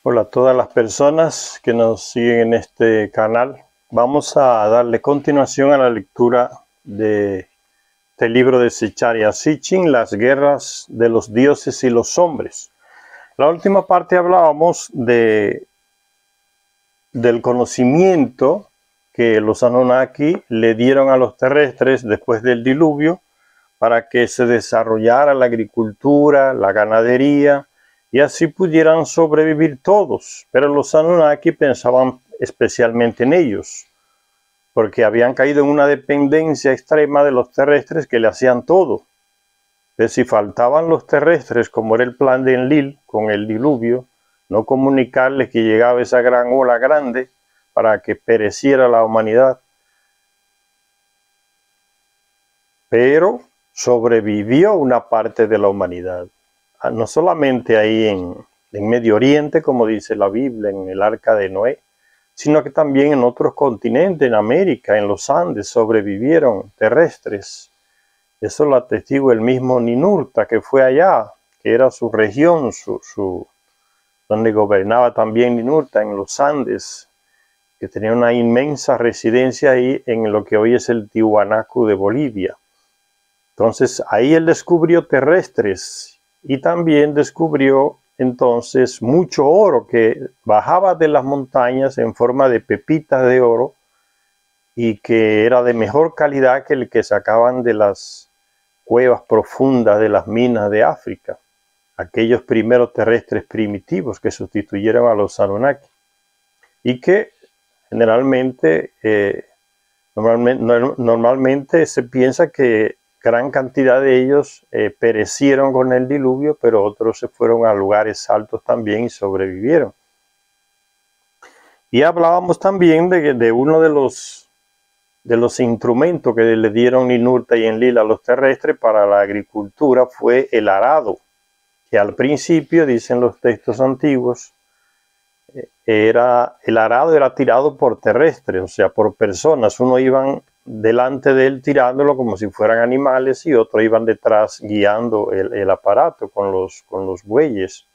Hola a todas las personas que nos siguen en este canal. Vamos a darle continuación a la lectura de este libro de Zecharia Sitchin, Las guerras de los dioses y los hombres. La última parte hablábamos del conocimiento que los Anunnaki le dieron a los terrestres después del diluvio para que se desarrollara la agricultura, la ganadería, y así pudieran sobrevivir todos. Pero los Anunnaki pensaban especialmente en ellos, porque habían caído en una dependencia extrema de los terrestres que le hacían todo. Entonces, si faltaban los terrestres, como era el plan de Enlil con el diluvio, no comunicarles que llegaba esa gran ola grande para que pereciera la humanidad. Pero sobrevivió una parte de la humanidad, no solamente ahí en Medio Oriente, como dice la Biblia, en el Arca de Noé, sino que también en otros continentes, en América, en los Andes, sobrevivieron terrestres. Eso lo atestigua el mismo Ninurta, que fue allá, que era su región, donde gobernaba también Ninurta, en los Andes, que tenía una inmensa residencia ahí en lo que hoy es el Tiwanaku de Bolivia. Entonces ahí él descubrió terrestres y también descubrió entonces mucho oro que bajaba de las montañas en forma de pepitas de oro y que era de mejor calidad que el que sacaban de las cuevas profundas de las minas de África, aquellos primeros terrestres primitivos que sustituyeron a los Anunnaki y que generalmente normalmente se piensa que gran cantidad de ellos perecieron con el diluvio, pero otros se fueron a lugares altos también y sobrevivieron. Y hablábamos también de uno de los instrumentos que le dieron Ninurta y Enlil a los terrestres para la agricultura fue el arado, que al principio, dicen los textos antiguos, el arado era tirado por terrestres, o sea, por personas. Uno iban delante de él tirándolo como si fueran animales y otros iban detrás guiando el aparato con los bueyes.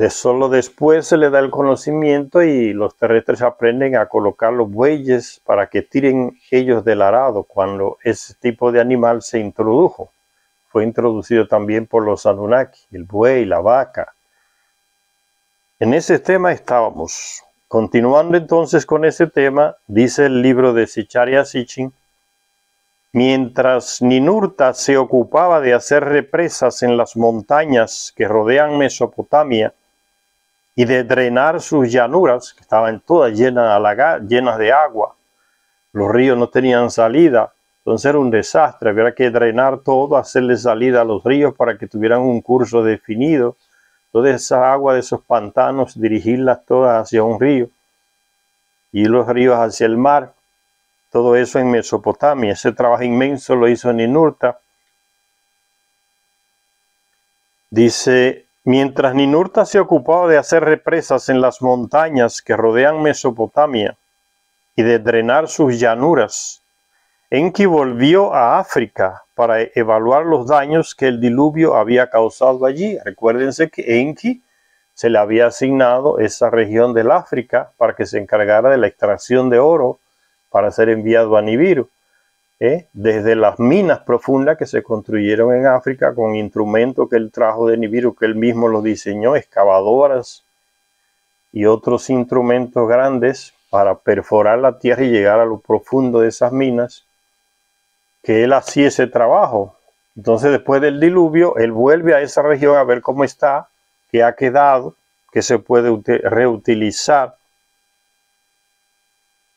Solo después se le da el conocimiento y los terrestres aprenden a colocar los bueyes para que tiren ellos del arado cuando ese tipo de animal se introdujo. Fue introducido también por los Anunnaki, el buey, la vaca. En ese tema estábamos. Continuando entonces con ese tema, dice el libro de Zecharia Sitchin: mientras Ninurta se ocupaba de hacer represas en las montañas que rodean Mesopotamia y de drenar sus llanuras, que estaban todas llenas de agua, los ríos no tenían salida, entonces era un desastre, había que drenar todo, hacerle salida a los ríos para que tuvieran un curso definido. Toda esa agua de esos pantanos, dirigirlas todas hacia un río y los ríos hacia el mar. Todo eso en Mesopotamia. Ese trabajo inmenso lo hizo Ninurta. Dice: mientras Ninurta se ocupaba de hacer represas en las montañas que rodean Mesopotamia y de drenar sus llanuras, Enki volvió a África para evaluar los daños que el diluvio había causado allí. Recuérdense que Enki se le había asignado esa región del África para que se encargara de la extracción de oro para ser enviado a Nibiru. Desde las minas profundas que se construyeron en África con instrumentos que él trajo de Nibiru, que él mismo los diseñó, excavadoras y otros instrumentos grandes para perforar la tierra y llegar a lo profundo de esas minas, que él hacía ese trabajo. Entonces, después del diluvio, él vuelve a esa región a ver cómo está, qué ha quedado, qué se puede reutilizar.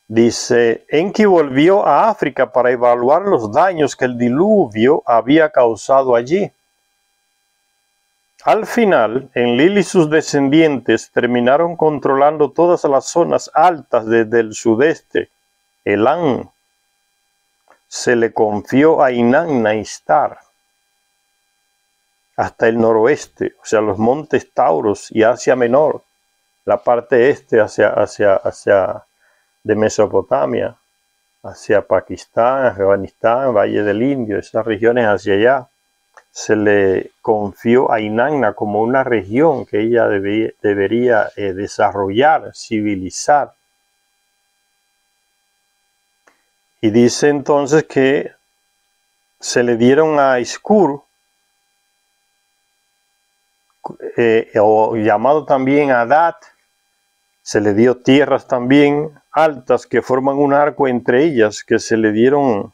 Dice: Enki volvió a África para evaluar los daños que el diluvio había causado allí. Al final, Enlil y sus descendientes terminaron controlando todas las zonas altas desde el sudeste, Elam. Se le confió a Inanna-Ishtar hasta el noroeste, o sea, los montes Tauros y Asia Menor, la parte este hacia de Mesopotamia, hacia Pakistán, Afganistán, Valle del Indio, esas regiones hacia allá. se le confió a Inanna como una región que ella debería desarrollar, civilizar. Y dice entonces que se le dieron a Iskur, o llamado también Adat, se le dio tierras también altas que forman un arco entre ellas, que se le dieron,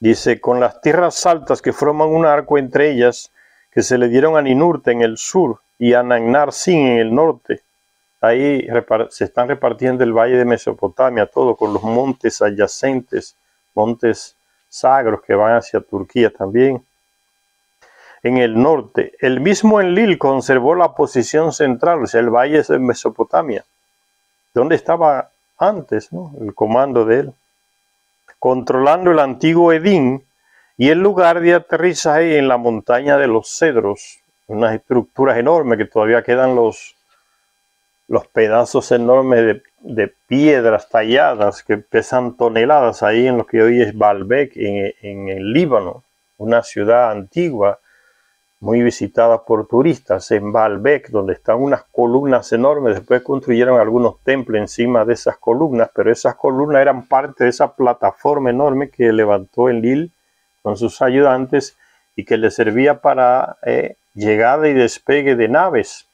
dice, con las tierras altas que forman un arco entre ellas, que se le dieron a Ninurta en el sur y a Nannar-Sin en el norte. Ahí se están repartiendo el valle de Mesopotamia, todo con los montes adyacentes, montes sagros que van hacia Turquía también. En el norte, el mismo Enlil conservó la posición central, o sea, el valle de Mesopotamia, donde estaba antes, ¿no?, el comando de él, controlando el antiguo Edín y el lugar de aterrizaje en la montaña de los cedros, unas estructuras enormes que todavía quedan los pedazos enormes de piedras talladas que pesan toneladas ahí en lo que hoy es Baalbek, en el Líbano, una ciudad antigua muy visitada por turistas, en Baalbek, donde están unas columnas enormes. Después construyeron algunos templos encima de esas columnas, pero esas columnas eran parte de esa plataforma enorme que levantó Enlil con sus ayudantes y que le servía para llegada y despegue de naves.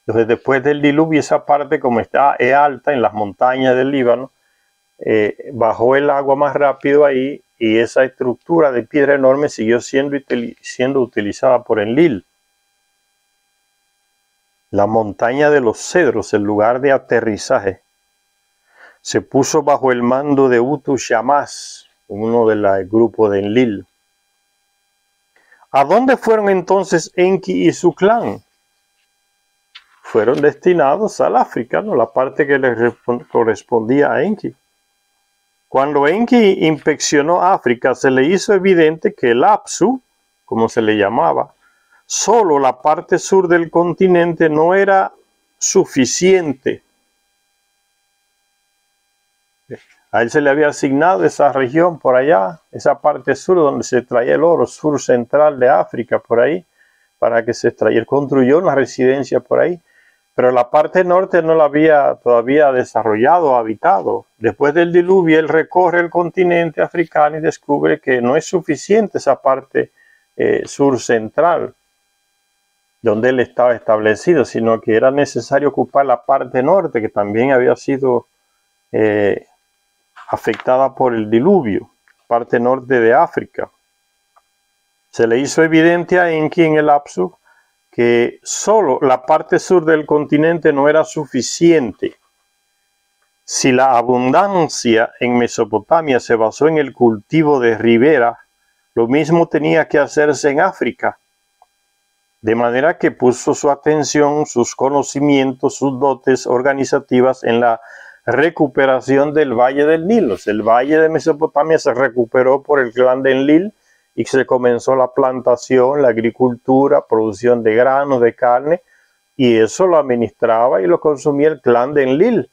Entonces, después del diluvio, esa parte, como es alta en las montañas del Líbano, bajó el agua más rápido ahí, y esa estructura de piedra enorme siguió siendo utilizada por Enlil. La montaña de los cedros, el lugar de aterrizaje, se puso bajo el mando de Utu Shamás, uno del grupo de Enlil. ¿A dónde fueron entonces Enki y su clan? Fueron destinados al África, ¿no?, la parte que les correspondía a Enki. Cuando Enki inspeccionó África, se le hizo evidente que el Apsu, como se le llamaba, solo la parte sur del continente no era suficiente. A él se le había asignado esa región por allá, esa parte sur donde se traía el oro, sur central de África, por ahí, para que se extrayera. Él construyó una residencia por ahí, pero la parte norte no la había todavía desarrollado o habitado. Después del diluvio, él recorre el continente africano y descubre que no es suficiente esa parte sur central, donde él estaba establecido, sino que era necesario ocupar la parte norte, que también había sido afectada por el diluvio, parte norte de África. Se le hizo evidente a Enki en el Apsu que solo la parte sur del continente no era suficiente. Si la abundancia en Mesopotamia se basó en el cultivo de ribera, lo mismo tenía que hacerse en África. De manera que puso su atención, sus conocimientos, sus dotes organizativas en la recuperación del Valle del Nilo. El Valle de Mesopotamia se recuperó por el clan de Enlil, y se comenzó la plantación, la agricultura, producción de granos, de carne, y eso lo administraba y lo consumía el clan de Enlil.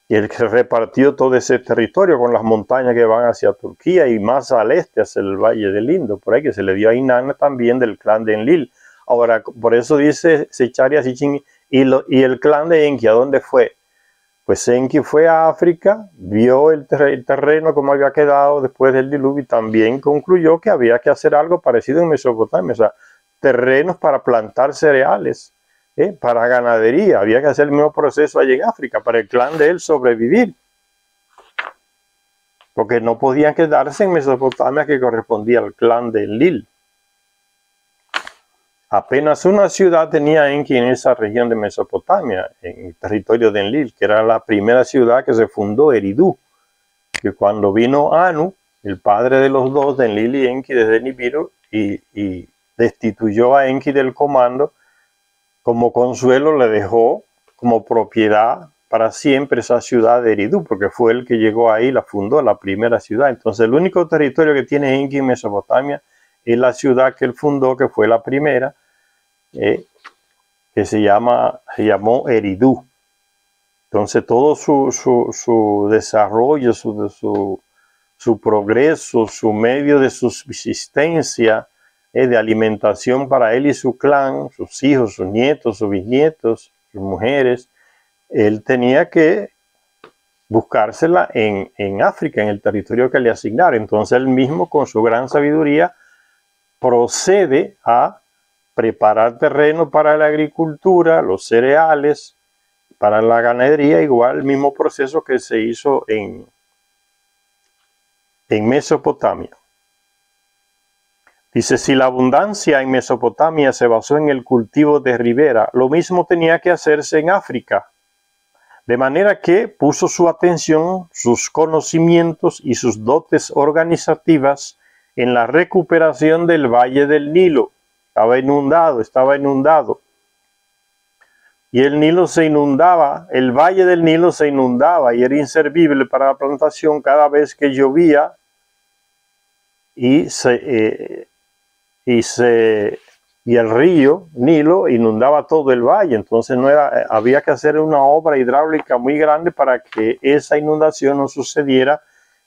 Y el que repartió todo ese territorio con las montañas que van hacia Turquía y más al este, hacia el Valle del Indo, por ahí que se le dio a Inanna también del clan de Enlil. Ahora, por eso dice Secharia Sitchin, y el clan de Enki, ¿a dónde fue? Pues Enki fue a África, vio el terreno como había quedado después del diluvio y también concluyó que había que hacer algo parecido en Mesopotamia, o sea, terrenos para plantar cereales, para ganadería. Había que hacer el mismo proceso allí en África para el clan de él sobrevivir, porque no podían quedarse en Mesopotamia, que correspondía al clan de Enlil. Apenas una ciudad tenía Enki en esa región de Mesopotamia, en el territorio de Enlil, que era la primera ciudad que se fundó, Eridu, que cuando vino Anu, el padre de los dos, de Enlil y Enki, desde Nibiru, y destituyó a Enki del comando, como consuelo le dejó como propiedad para siempre esa ciudad de Eridu, porque fue él que llegó ahí, la fundó, la primera ciudad. Entonces el único territorio que tiene Enki en Mesopotamia es la ciudad que él fundó, que fue la primera, que se llamó Eridu. Entonces todo su desarrollo, su progreso, su medio de subsistencia de alimentación para él y su clan, sus hijos, sus nietos, sus bisnietos, sus mujeres, él tenía que buscársela en África, en el territorio que le asignaron. Entonces él mismo, con su gran sabiduría, procede a preparar terreno para la agricultura, los cereales, para la ganadería, igual el mismo proceso que se hizo en Mesopotamia. Dice, si la abundancia en Mesopotamia se basó en el cultivo de ribera, lo mismo tenía que hacerse en África. De manera que puso su atención, sus conocimientos y sus dotes organizativas en la recuperación del Valle del Nilo. Estaba inundado. Y el Nilo se inundaba, el Valle del Nilo se inundaba y era inservible para la plantación cada vez que llovía y el río Nilo inundaba todo el valle. Entonces había que hacer una obra hidráulica muy grande para que esa inundación no sucediera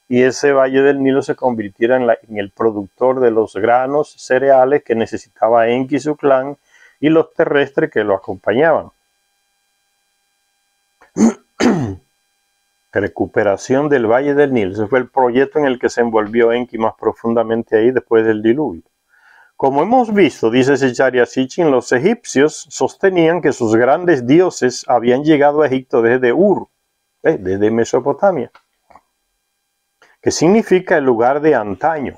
y ese Valle del Nilo se convirtiera en el productor de los granos, cereales que necesitaba Enki y su clan y los terrestres que lo acompañaban. Recuperación del Valle del Nilo. Ese fue el proyecto en el que se envolvió Enki más profundamente ahí después del diluvio. Como hemos visto, dice Zecharia Sitchin, los egipcios sostenían que sus grandes dioses habían llegado a Egipto desde Ur, desde Mesopotamia, que significa el lugar de antaño.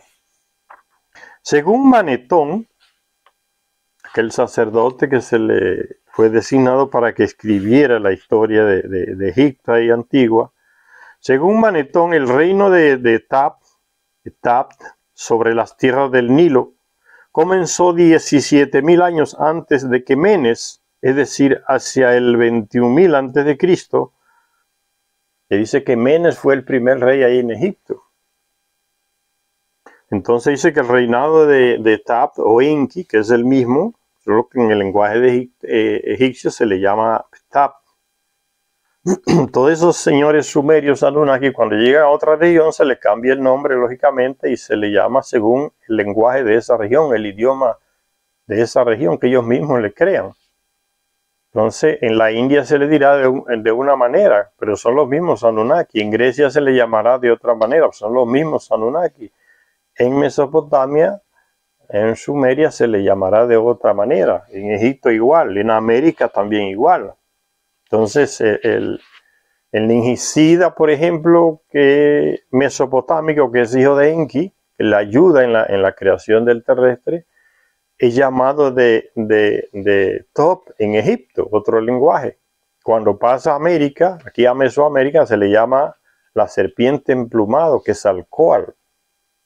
Según Manetón, aquel sacerdote que se le fue designado para que escribiera la historia de Egipto y antigua, según Manetón, el reino de Tapt sobre las tierras del Nilo comenzó 17.000 años antes de que Menes, es decir, hacia el 21.000 antes de Cristo. Se dice que Menes fue el primer rey ahí en Egipto. Entonces dice que el reinado de Tapt o Enki, que es el mismo, solo que en el lenguaje egipcio se le llama Tapt. Todos esos señores sumerios Anunnaki, cuando llegan a otra región, se les cambia el nombre, lógicamente, y se le llama según el lenguaje de esa región, el idioma de esa región que ellos mismos le crean. Entonces, en la India se le dirá de una manera, pero son los mismos Anunnaki. En Grecia se le llamará de otra manera, son los mismos Anunnaki. En Mesopotamia, en Sumeria, se le llamará de otra manera. En Egipto igual, en América también igual. Entonces, el Ningisida, por ejemplo, que mesopotámico, que es hijo de Enki, que le ayuda en la creación del terrestre, es llamado de Top en Egipto, otro lenguaje. Cuando pasa a América, aquí a Mesoamérica, se le llama la serpiente emplumado, que es Alcoal.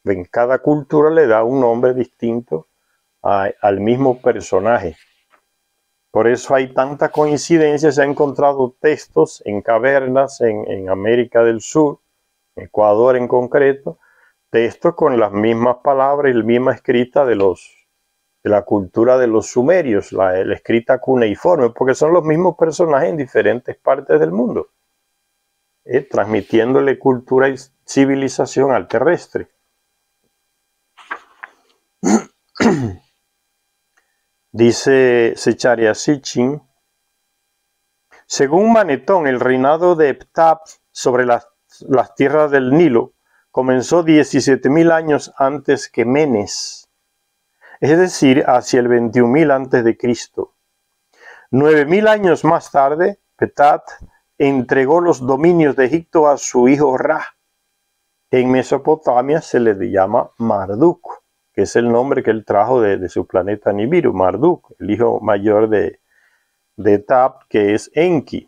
En cada cultura le da un nombre distinto al mismo personaje. Por eso hay tanta coincidencia. Se han encontrado textos en cavernas en América del Sur, Ecuador en concreto, textos con las mismas palabras y la misma escrita de la cultura de los sumerios, la escrita cuneiforme, porque son los mismos personajes en diferentes partes del mundo, transmitiéndole cultura y civilización al terrestre. Dice Zecharia Sitchin, según Manetón, el reinado de Ptah sobre las tierras del Nilo comenzó 17.000 años antes que Menes, es decir, hacia el 21.000 antes de Cristo. 9.000 años más tarde, Ptah entregó los dominios de Egipto a su hijo Ra. En Mesopotamia se le llama Marduk, que es el nombre que él trajo de su planeta Nibiru, Marduk, el hijo mayor de Tapt, que es Enki.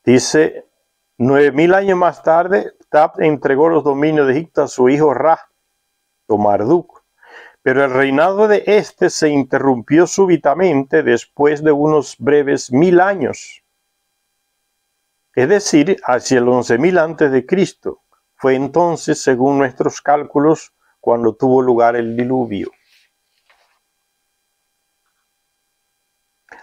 Dice, 9.000 años más tarde, Tapt entregó los dominios de Egipto a su hijo Ra, o Marduk, pero el reinado de este se interrumpió súbitamente después de unos breves 1.000 años, es decir, hacia el 11.000 antes de Cristo. Fue entonces, según nuestros cálculos, cuando tuvo lugar el diluvio.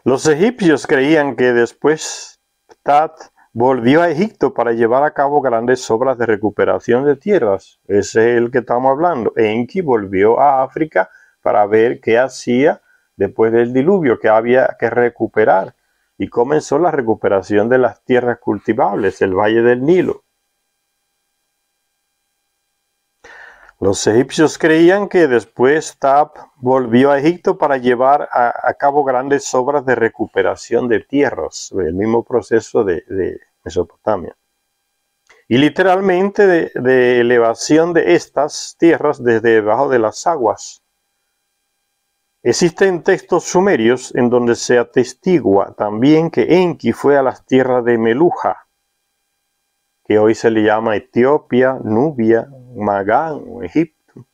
Los egipcios creían que después Ptah volvió a Egipto para llevar a cabo grandes obras de recuperación de tierras. Ese es el que estamos hablando. Enki volvió a África para ver qué hacía después del diluvio, que había que recuperar. Y comenzó la recuperación de las tierras cultivables, el Valle del Nilo. Los egipcios creían que después Tab volvió a Egipto para llevar a cabo grandes obras de recuperación de tierras, el mismo proceso de Mesopotamia. Y literalmente de elevación de estas tierras desde debajo de las aguas. Existen textos sumerios en donde se atestigua también que Enki fue a las tierras de Meluja, que hoy se le llama Etiopía, Nubia, Magán o Egipto,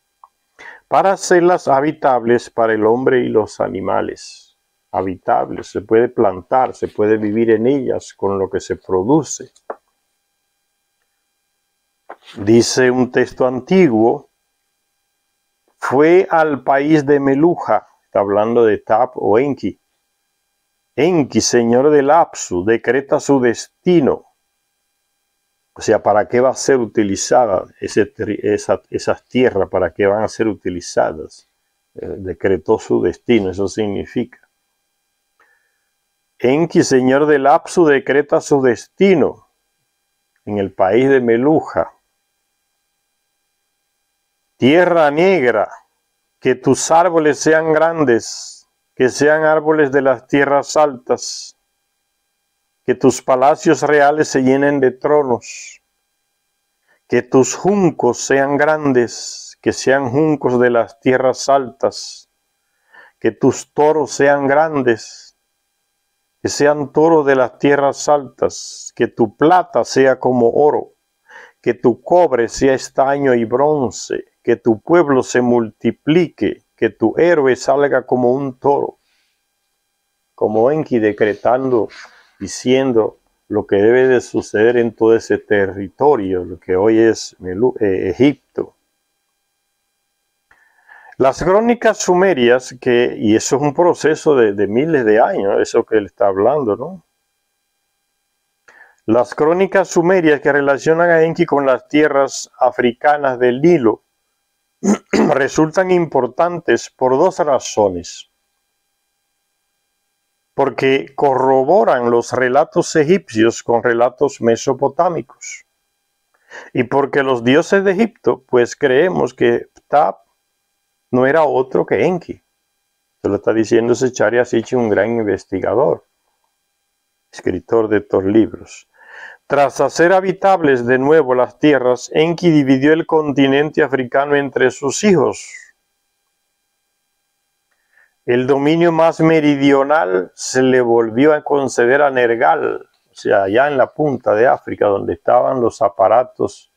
para hacerlas habitables para el hombre y los animales. Habitables, se puede plantar, se puede vivir en ellas con lo que se produce. Dice un texto antiguo, fue al país de Meluja, está hablando de Tab o Enki. Enki, señor del Apsu, decreta su destino. O sea, ¿para qué va a ser utilizada esas tierras? ¿Para qué van a ser utilizadas? Decretó su destino, eso significa. Enki, señor del Apsu, decreta su destino en el país de Meluja. Tierra negra, que tus árboles sean grandes, que sean árboles de las tierras altas, que tus palacios reales se llenen de tronos, que tus juncos sean grandes, que sean juncos de las tierras altas, que tus toros sean grandes, que sean toros de las tierras altas, que tu plata sea como oro, que tu cobre sea estaño y bronce, que tu pueblo se multiplique, que tu héroe salga como un toro. Como Enki decretando, diciendo lo que debe de suceder en todo ese territorio, lo que hoy es Egipto. Las crónicas sumerias, y eso es un proceso de miles de años, eso que él está hablando, ¿no? Las crónicas sumerias que relacionan a Enki con las tierras africanas del Nilo resultan importantes por dos razones. Porque corroboran los relatos egipcios con relatos mesopotámicos. Y porque los dioses de Egipto, pues creemos que Ptah no era otro que Enki. Se lo está diciendo Zecharia Sitchin, un gran investigador, escritor de estos libros. Tras hacer habitables de nuevo las tierras, Enki dividió el continente africano entre sus hijos. El dominio más meridional se le volvió a conceder a Nergal, o sea, allá en la punta de África, donde estaban los aparatos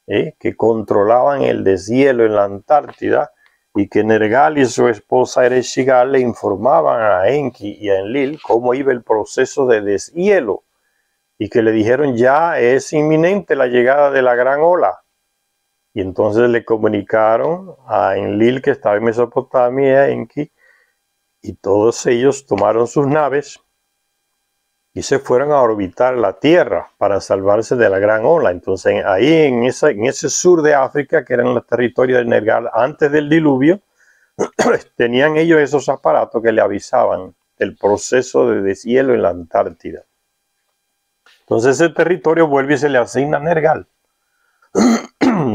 que controlaban el deshielo en la Antártida, y que Nergal y su esposa Ereshigal le informaban a Enki y a Enlil cómo iba el proceso de deshielo, y que le dijeron ya es inminente la llegada de la gran ola. Y entonces le comunicaron a Enlil, que estaba en Mesopotamia, y a Enki, y todos ellos tomaron sus naves y se fueron a orbitar la Tierra para salvarse de la gran ola. Entonces ahí en ese sur de África, que eran los territorios de Nergal antes del diluvio, tenían ellos esos aparatos que le avisaban del proceso de deshielo en la Antártida. Entonces ese territorio vuelve y se le asigna a Nergal.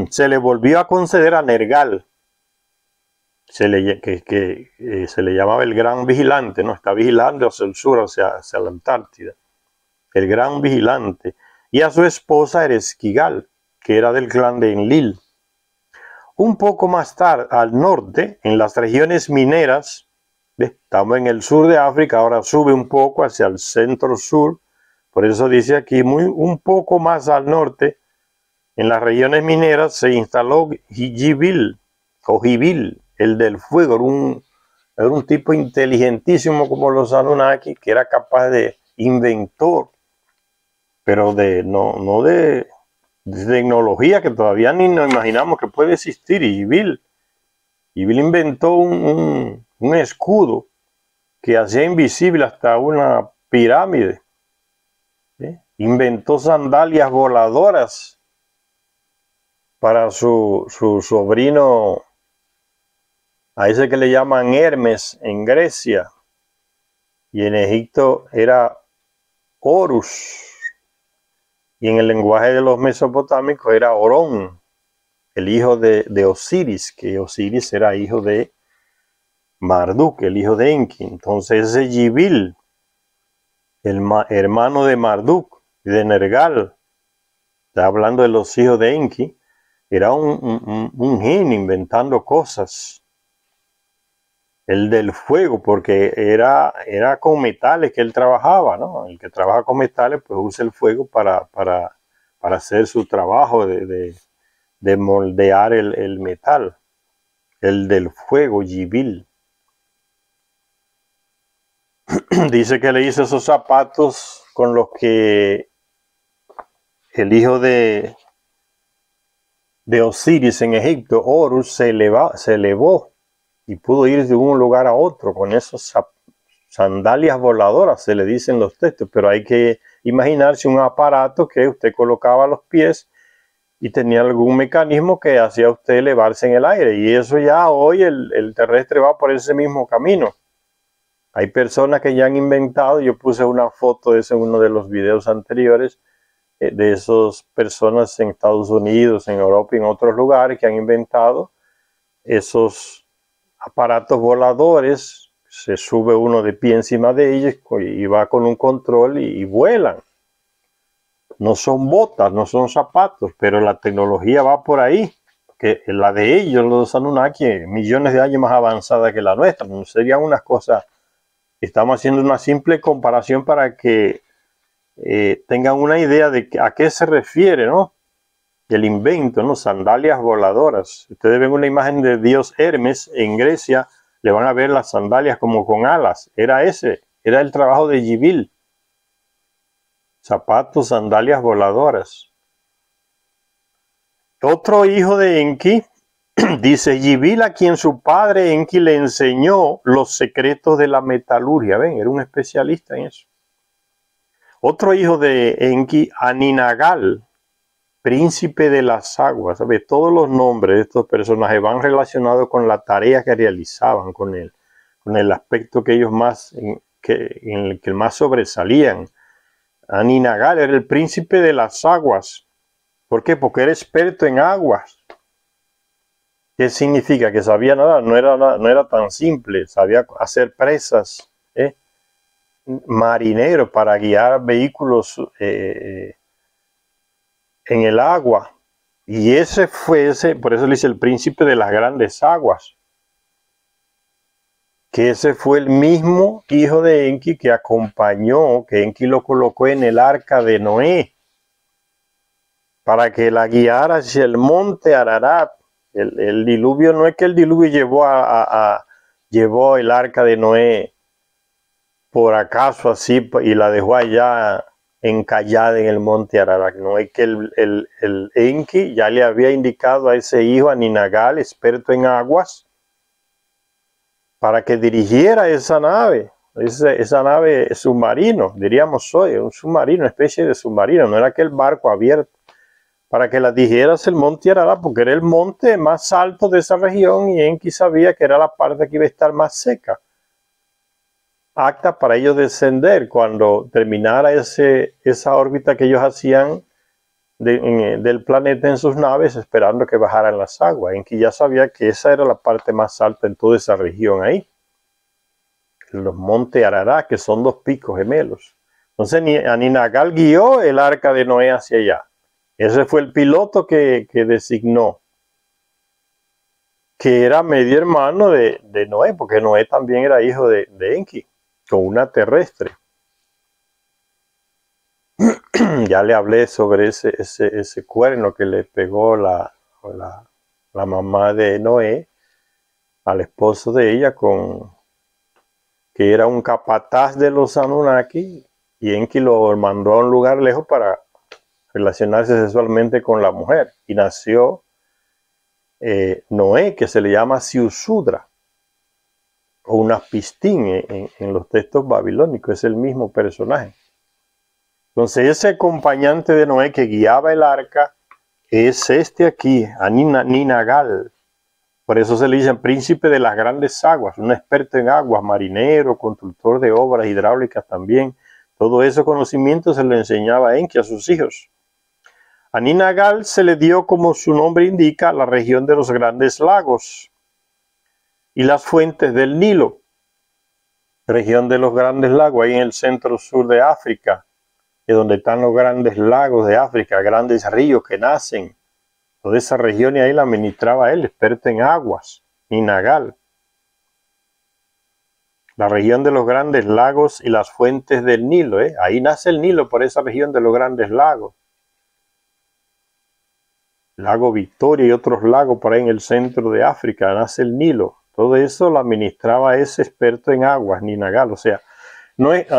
Se le volvió a conceder a Nergal, se le llamaba el Gran Vigilante, ¿no? Está vigilando hacia el sur, hacia la Antártida. El Gran Vigilante. Y a su esposa Eresquigal, que era del clan de Enlil. Un poco más tarde, al norte, en las regiones mineras, estamos en el sur de África, ahora sube un poco hacia el centro-sur, por eso dice aquí, un poco más al norte, en las regiones mineras se instaló Hijibil, o Jibil, el del fuego. Era un tipo inteligentísimo como los Anunnaki, que era capaz de inventor, pero no de tecnología que todavía ni nos imaginamos que puede existir. Y Jibil inventó un escudo que hacía invisible hasta una pirámide, ¿sí? inventó sandalias voladoras para su sobrino, a ese que le llaman Hermes en Grecia, y en Egipto era Horus, y en el lenguaje de los mesopotámicos era Orón, el hijo de Osiris, que Osiris era hijo de Marduk, el hijo de Enki. Entonces ese Yibil, el hermano de Marduk y de Nergal, está hablando de los hijos de Enki, era un genio inventando cosas. El del fuego, porque era con metales que él trabajaba, ¿no? El que trabaja con metales pues usa el fuego para hacer su trabajo de moldear el metal. El del fuego, Yibil. Dice que le hizo esos zapatos con los que el hijo de Osiris en Egipto, Horus, se elevó y pudo ir de un lugar a otro con esos sandalias voladoras, se le dicen los textos, pero hay que imaginarse un aparato que usted colocaba a los pies y tenía algún mecanismo que hacía usted elevarse en el aire, y eso ya hoy el terrestre va por ese mismo camino. Hay personas que ya han inventado, yo puse una foto de eso en uno de los videos anteriores, de esas personas en Estados Unidos, en Europa y en otros lugares que han inventado esos aparatos voladores. Se sube uno de pie encima de ellos y va con un control y vuelan. No son botas, no son zapatos, pero la tecnología va por ahí. Que la de ellos, los Anunnaki, millones de años más avanzada que la nuestra. No serían unas cosas. Estamos haciendo una simple comparación para que tengan una idea de a qué se refiere, ¿no? El invento, ¿no? Sandalias voladoras. Ustedes ven una imagen de dios Hermes en Grecia, le van a ver las sandalias como con alas. Era el trabajo de Yibil. Zapatos, sandalias voladoras. Otro hijo de Enki, dice Yibil, a quien su padre Enki le enseñó los secretos de la metalurgia. Ven, era un especialista en eso. Otro hijo de Enki, Aninagal, príncipe de las aguas. ¿Sabes? Todos los nombres de estos personajes van relacionados con la tarea que realizaban, con el aspecto que ellos en el que más sobresalían. Aninagal era el príncipe de las aguas. ¿Por qué? Porque era experto en aguas. ¿Qué significa? Que sabía nadar. No era tan simple. Sabía hacer presas, marinero para guiar vehículos en el agua. Y por eso le dice el príncipe de las grandes aguas. Que ese fue el mismo hijo de Enki que acompañó, que Enki lo colocó en el arca de Noé, para que la guiara hacia el monte Ararat. El diluvio, no es que el diluvio llevó el arca de Noé por acaso así y la dejó allá encallada en el monte Ararat. No es que el Enki ya le había indicado a ese hijo, a Ninagal, experto en aguas, para que dirigiera esa nave. Esa nave submarino, diríamos hoy, un submarino, una especie de submarino, no era aquel barco abierto, para que la dirigieras hacia el monte Ararat, porque era el monte más alto de esa región y Enki sabía que era la parte que iba a estar más seca, apta para ellos descender cuando terminara esa órbita que ellos hacían del planeta en sus naves, esperando que bajaran las aguas. Enki ya sabía que esa era la parte más alta en toda esa región ahí, los montes Ararat, que son dos picos gemelos. Entonces Aninagal guió el arca de Noé hacia allá. Ese fue el piloto que designó, que era medio hermano de Noé, porque Noé también era hijo de Enki, con una terrestre. Ya le hablé sobre ese cuerno que le pegó la mamá de Noé al esposo de ella, que era un capataz de los Anunnaki, y Enki lo mandó a un lugar lejos para relacionarse sexualmente con la mujer, y nació Noé, que se le llama Siusudra o Unapistín en los textos babilónicos, es el mismo personaje. Entonces ese acompañante de Noé que guiaba el arca es este aquí, Ninagal. Por eso se le dice príncipe de las grandes aguas, un experto en aguas, marinero, constructor de obras hidráulicas también. Todo ese conocimiento se le enseñaba a Enki, a sus hijos. A Ninagal se le dio, como su nombre indica, la región de los grandes lagos y las fuentes del Nilo. Región de los grandes lagos, ahí en el centro sur de África, es donde están los grandes lagos de África, grandes ríos que nacen. Toda esa región y ahí la administraba él, experto en aguas, Ninagal. La región de los grandes lagos y las fuentes del Nilo, ahí nace el Nilo por esa región de los grandes lagos. Lago Victoria y otros lagos por ahí en el centro de África, nace el Nilo. Todo eso lo administraba ese experto en aguas, Ninagal. O sea,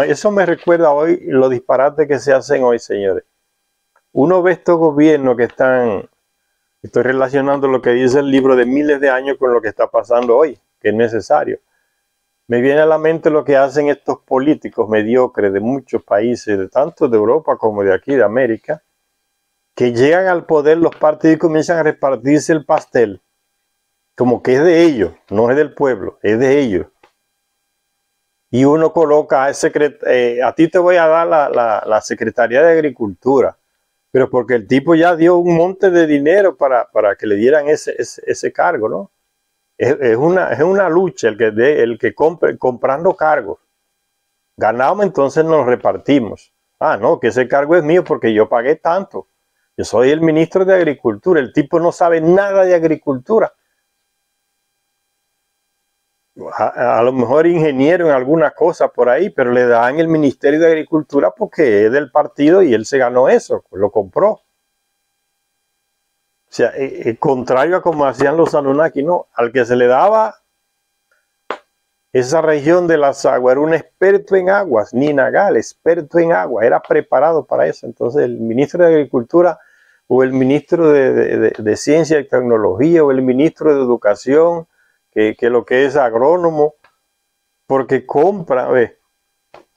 eso me recuerda hoy los disparates que se hacen hoy, señores. Uno ve estos gobiernos que están... Estoy relacionando lo que dice el libro de miles de años con lo que está pasando hoy, que es necesario. Me viene a la mente lo que hacen estos políticos mediocres de muchos países, de tanto de Europa como de aquí, de América, que llegan al poder los partidos y comienzan a repartirse el pastel, como que es de ellos, no es del pueblo, es de ellos. Y uno coloca a ti te voy a dar la Secretaría de Agricultura, pero porque el tipo ya dio un monte de dinero para que le dieran ese cargo, ¿no? Es una lucha el que compre, comprando cargos. Ganamos, entonces nos repartimos. Ah, no, que ese cargo es mío porque yo pagué tanto. Yo soy el ministro de Agricultura. El tipo no sabe nada de agricultura. A lo mejor ingeniero en alguna cosa por ahí, pero le dan el Ministerio de Agricultura porque es del partido y él se ganó eso, lo compró. O sea, contrario a como hacían los Anunnaki, no, al que se le daba esa región de las aguas, era un experto en aguas, Ninagal, experto en aguas, era preparado para eso. Entonces el ministro de Agricultura o el ministro de Ciencia y Tecnología o el ministro de Educación, que lo que es agrónomo, porque compra,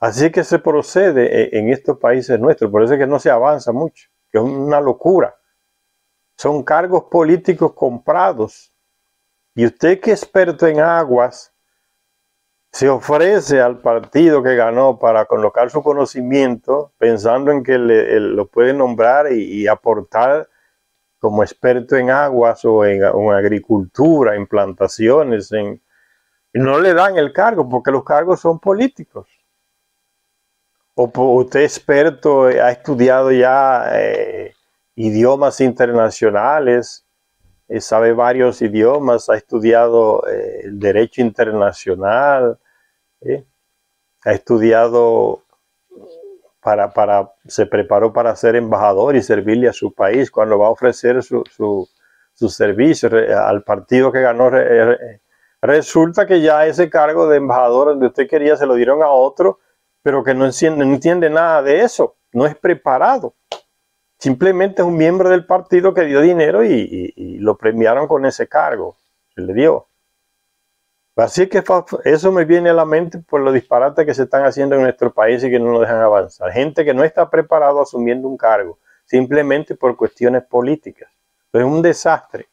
así que se procede en estos países nuestros, por eso es que no se avanza mucho, que es una locura. Son cargos políticos comprados. Y usted que es experto en aguas, se ofrece al partido que ganó para colocar su conocimiento, pensando en que lo puede nombrar y aportar como experto en aguas o en agricultura, en plantaciones, y no le dan el cargo porque los cargos son políticos. O usted experto, ha estudiado ya idiomas internacionales, sabe varios idiomas, ha estudiado el derecho internacional, ha estudiado se preparó para ser embajador y servirle a su país cuando va a ofrecer su servicio al partido que ganó. Resulta que ya ese cargo de embajador donde usted quería se lo dieron a otro, pero que no entiende nada de eso, no es preparado. Simplemente es un miembro del partido que dio dinero y lo premiaron con ese cargo, se le dio. Así que eso me viene a la mente por los disparates que se están haciendo en nuestro país y que no nos dejan avanzar. Gente que no está preparado asumiendo un cargo, simplemente por cuestiones políticas. Es un desastre,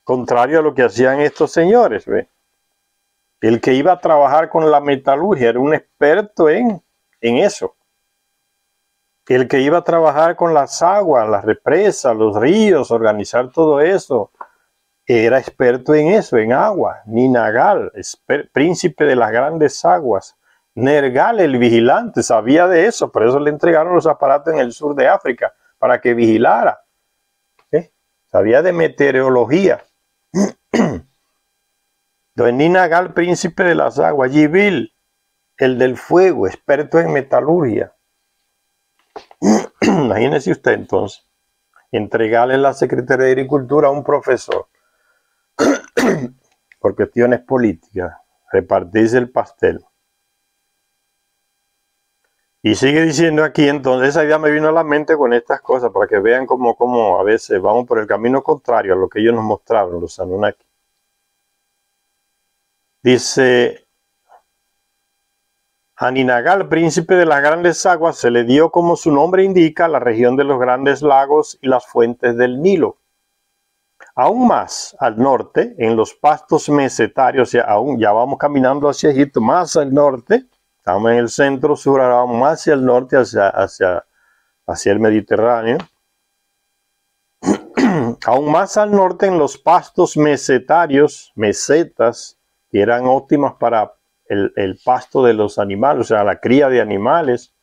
contrario a lo que hacían estos señores. ¿Ve? El que iba a trabajar con la metalurgia era un experto en eso. El que iba a trabajar con las aguas, las represas, los ríos, organizar todo eso, era experto en eso, en agua. Ninagal, príncipe de las grandes aguas. Nergal, el vigilante, sabía de eso, por eso le entregaron los aparatos en el sur de África, para que vigilara. Sabía de meteorología. Entonces, Ninagal, príncipe de las aguas. Yibil, el del fuego, experto en metalurgia. Imagínese usted entonces, entregarle la Secretaría de Agricultura a un profesor por cuestiones políticas, repartirse el pastel. Y sigue diciendo aquí, entonces, esa idea me vino a la mente con estas cosas, para que vean cómo a veces vamos por el camino contrario a lo que ellos nos mostraron, los Anunnaki. Dice, A Ninagal, príncipe de las grandes aguas, se le dio, como su nombre indica, la región de los grandes lagos y las fuentes del Nilo. Aún más al norte, en los pastos mesetarios, ya vamos caminando hacia Egipto, más al norte, estamos en el centro sur, ahora vamos más hacia el norte, hacia el Mediterráneo. Aún más al norte, en los pastos mesetarios, mesetas, que eran óptimas para el pasto de los animales, o sea, la cría de animales.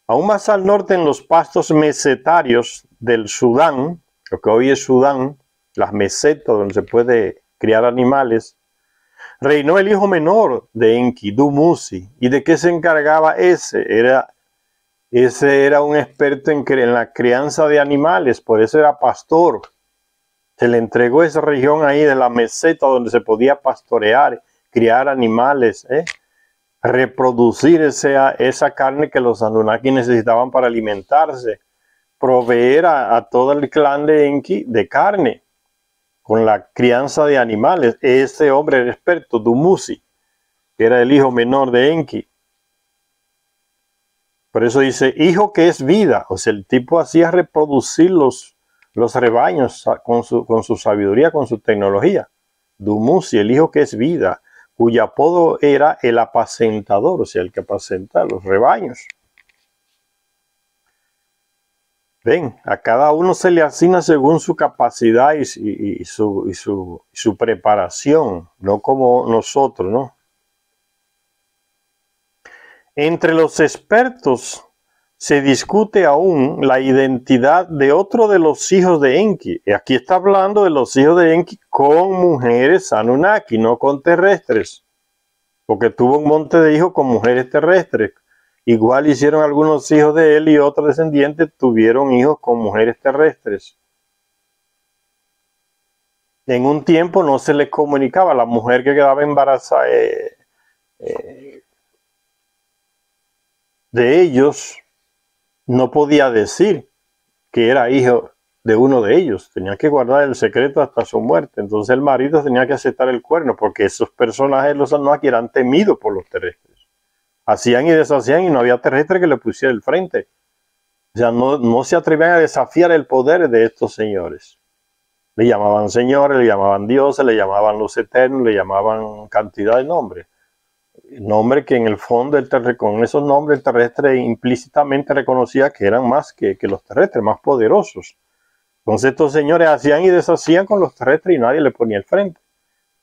Aún más al norte, en los pastos mesetarios del Sudán, lo que hoy es Sudán, las mesetas donde se puede criar animales, reinó el hijo menor de Enki, Dumuzi. ¿Y de qué se encargaba ese? Ese era un experto en la crianza de animales, por eso era pastor. Se le entregó esa región ahí de la meseta donde se podía pastorear, criar animales, reproducir esa carne que los Anunnaki necesitaban para alimentarse, proveer a todo el clan de Enki de carne con la crianza de animales. Ese hombre era experto, Dumuzi, que era el hijo menor de Enki. Por eso dice, hijo que es vida. O sea, el tipo hacía reproducir los rebaños con su sabiduría, con su tecnología. Dumuzi, el hijo que es vida, cuyo apodo era el apacentador, o sea, el que apacenta los rebaños. Ven, a cada uno se le asigna según su capacidad y su preparación, no como nosotros, ¿no? Entre los expertos se discute aún la identidad de otro de los hijos de Enki. Y aquí está hablando de los hijos de Enki con mujeres Anunnaki, no con terrestres. Porque tuvo un monte de hijos con mujeres terrestres. Igual hicieron algunos hijos de él y otros descendientes tuvieron hijos con mujeres terrestres. En un tiempo no se les comunicaba a la mujer que quedaba embarazada de ellos, no podía decir que era hijo de uno de ellos. Tenía que guardar el secreto hasta su muerte. Entonces el marido tenía que aceptar el cuerno, porque esos personajes, los Anunnaki, eran temidos por los terrestres. Hacían y deshacían y no había terrestre que le pusiera el frente. O sea, no se atrevían a desafiar el poder de estos señores. Le llamaban señores, le llamaban dioses, le llamaban los eternos, le llamaban cantidad de nombres. Nombres que en el fondo, con esos nombres, el terrestre implícitamente reconocía que eran más que los terrestres, más poderosos. Entonces estos señores hacían y deshacían con los terrestres y nadie le ponía el frente.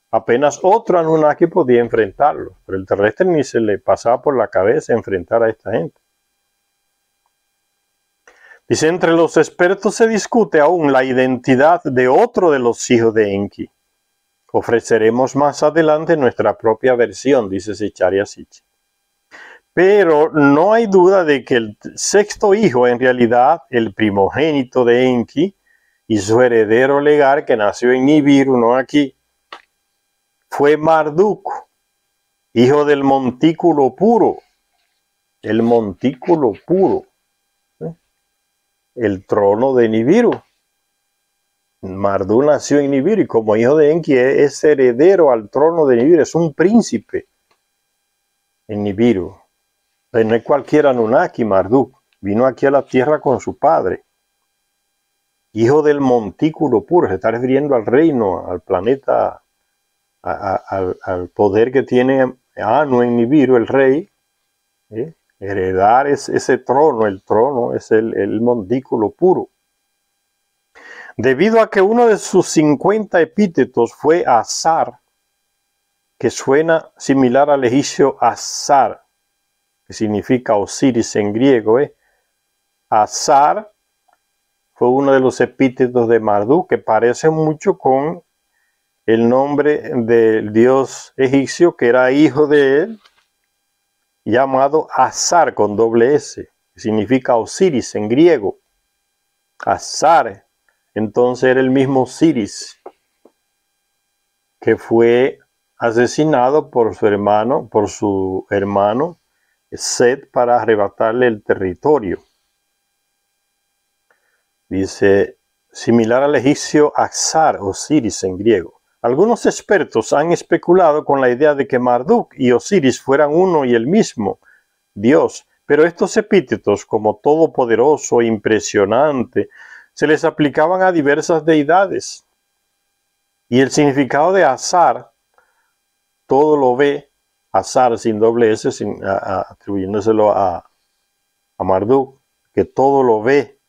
Apenas otro Anunnaki podía enfrentarlo, pero el terrestre ni se le pasaba por la cabeza enfrentar a esta gente. Dice, entre los expertos se discute aún la identidad de otro de los hijos de Enki. Ofreceremos más adelante nuestra propia versión, dice Zecharia Sitchin. Pero no hay duda de que el sexto hijo, en realidad el primogénito de Enki y su heredero legal, que nació en Nibiru, no aquí, fue Marduk, hijo del montículo puro. El montículo puro, el trono de Nibiru. Marduk nació en Nibiru y como hijo de Enki es heredero al trono de Nibiru, es un príncipe en Nibiru. Pero no es cualquier Anunnaki, Marduk. Vino aquí a la tierra con su padre. Hijo del montículo puro, se está refiriendo al reino, al planeta, al poder que tiene Anu en Nibiru, el rey. Heredar ese trono, el trono es el montículo puro. Debido a que uno de sus 50 epítetos fue Azar, que suena similar al egipcio Azar, que significa Osiris en griego. Azar fue uno de los epítetos de Marduk, que parece mucho con el nombre del dios egipcio, que era hijo de él, llamado Azar con doble S, que significa Osiris en griego. Azar. Entonces era el mismo Osiris que fue asesinado por su hermano Set para arrebatarle el territorio. Dice, similar al egipcio Axar, Osiris en griego. Algunos expertos han especulado con la idea de que Marduk y Osiris fueran uno y el mismo Dios, pero estos epítetos, como todopoderoso e impresionante, se les aplicaban a diversas deidades. Y el significado de Azar, todo lo ve, Azar sin doble S, atribuyéndoselo a Marduk, que todo lo ve,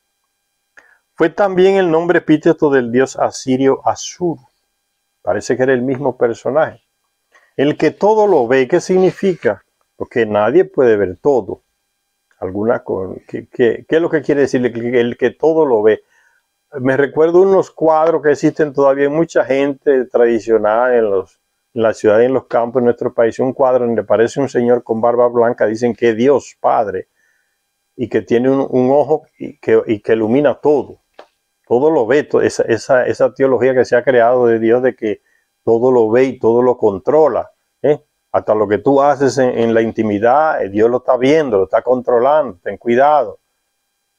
fue también el nombre epíteto del dios asirio Ashur. Parece que era el mismo personaje. El que todo lo ve, ¿qué significa? Porque nadie puede ver todo. ¿Qué es lo que quiere decir el que todo lo ve? Me recuerdo unos cuadros que existen todavía en mucha gente tradicional en la ciudad y en los campos de nuestro país. Un cuadro donde aparece un señor con barba blanca, dicen que es Dios Padre, y que tiene un ojo y que ilumina todo. Todo lo ve, esa teología que se ha creado de Dios de que todo lo ve y todo lo controla. Hasta lo que tú haces en la intimidad, Dios lo está viendo, lo está controlando, ten cuidado.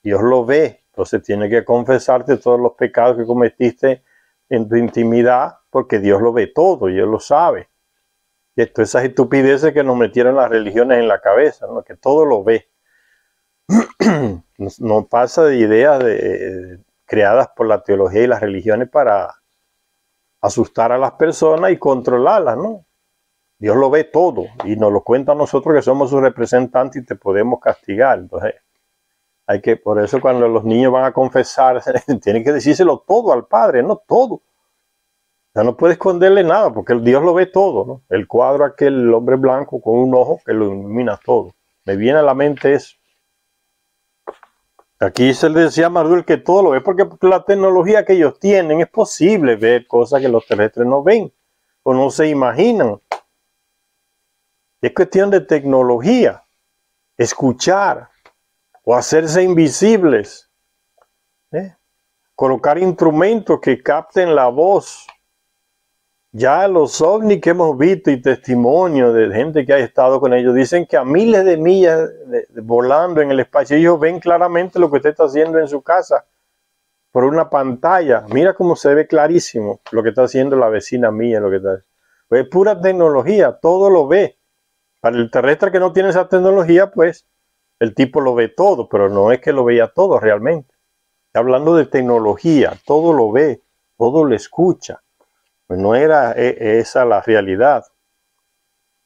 Dios lo ve, entonces tienes que confesarte todos los pecados que cometiste en tu intimidad, porque Dios lo ve todo, Dios lo sabe. Y esto, esas estupideces que nos metieron las religiones en la cabeza, ¿no? Que todo lo ve. No pasa de ideas creadas por la teología y las religiones para asustar a las personas y controlarlas, ¿no? Dios lo ve todo y nos lo cuenta a nosotros que somos sus representantes y te podemos castigar. Entonces, por eso cuando los niños van a confesar, tienen que decírselo todo al Padre, no todo. Ya no puede esconderle nada porque el Dios lo ve todo, ¿no? El cuadro aquel, el hombre blanco con un ojo que lo ilumina todo. Me viene a la mente eso. Aquí se le decía a Marduk que todo lo ve porque la tecnología que ellos tienen es posible ver cosas que los terrestres no ven o no se imaginan. Es cuestión de tecnología, escuchar o hacerse invisibles, colocar instrumentos que capten la voz. Ya los ovnis que hemos visto y testimonios de gente que ha estado con ellos dicen que a miles de millas volando en el espacio ellos ven claramente lo que usted está haciendo en su casa por una pantalla. Mira cómo se ve clarísimo lo que está haciendo la vecina mía, lo que está. Pues es pura tecnología, todo lo ve. Para el terrestre que no tiene esa tecnología, pues el tipo lo ve todo, pero no es que lo veía todo realmente. Está hablando de tecnología, todo lo ve, todo lo escucha. Pues no era esa la realidad.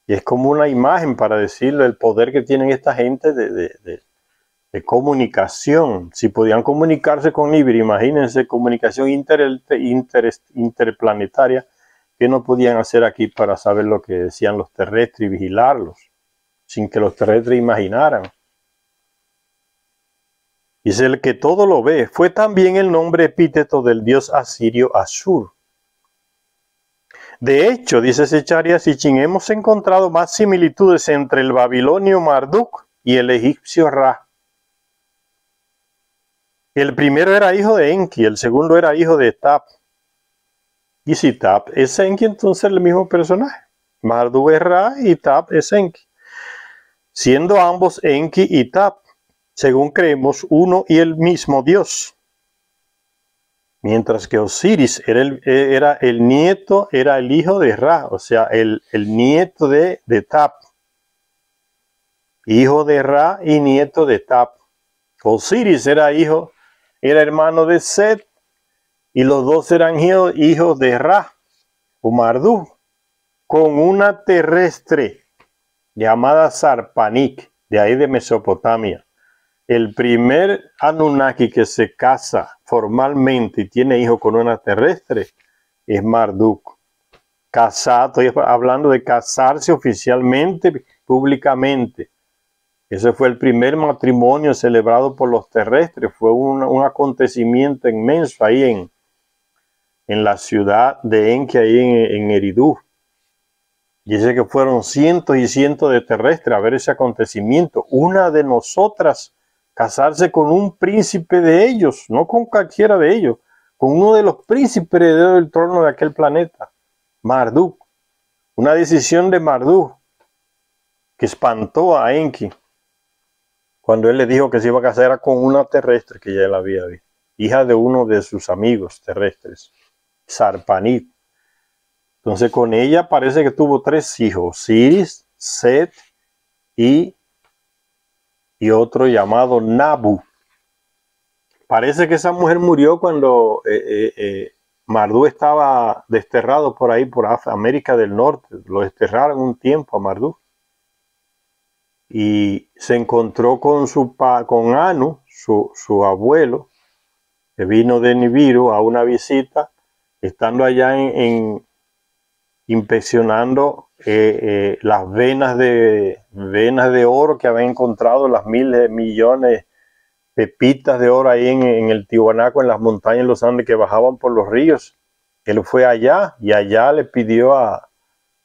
Y es como una imagen para decirle el poder que tienen esta gente de comunicación. Si podían comunicarse con Nibiru, imagínense comunicación interplanetaria, que no podían hacer aquí para saber lo que decían los terrestres y vigilarlos, sin que los terrestres imaginaran. Dice el que todo lo ve. Fue también el nombre epíteto del dios asirio Ashur. De hecho, dice Zecharia Sitchin, hemos encontrado más similitudes entre el babilonio Marduk y el egipcio Ra. El primero era hijo de Enki, el segundo era hijo de Tap. Y si Tap es Enki, entonces el mismo personaje. Marduk es Ra y Tap es Enki. Siendo ambos Enki y Tap, según creemos, uno y el mismo Dios. Mientras que Osiris era el nieto, era el hijo de Ra, o sea, el nieto de Tap. Hijo de Ra y nieto de Tap. Osiris era hermano de Set, y los dos eran hijos de Ra, o Marduk, con una terrestre llamada Sarpanik, de ahí de Mesopotamia. El primer Anunnaki que se casa formalmente y tiene hijos con una terrestre es Marduk. Casado, estoy hablando de casarse oficialmente, públicamente. Ese fue el primer matrimonio celebrado por los terrestres. Fue un acontecimiento inmenso ahí en la ciudad de Enki, ahí en Eridu. Y dice que fueron cientos y cientos de terrestres a ver ese acontecimiento. Una de nosotras casarse con un príncipe de ellos, no con cualquiera de ellos, con uno de los príncipes herederos del trono de aquel planeta, Marduk. Una decisión de Marduk que espantó a Enki cuando él le dijo que se iba a casar con una terrestre que ya él había visto, hija de uno de sus amigos terrestres, Sarpanit. Entonces con ella parece que tuvo 3 hijos, Osiris, Set y otro llamado Nabu. Parece que esa mujer murió cuando Marduk estaba desterrado por ahí, por América del Norte. Lo desterraron un tiempo a Marduk. Y se encontró con con Anu, su abuelo, que vino de Nibiru a una visita, estando allá inspeccionando las venas de oro que habían encontrado, las miles de millones pepitas de oro ahí en el Tiwanaku, en las montañas de los Andes que bajaban por los ríos. Él fue allá y allá le pidió a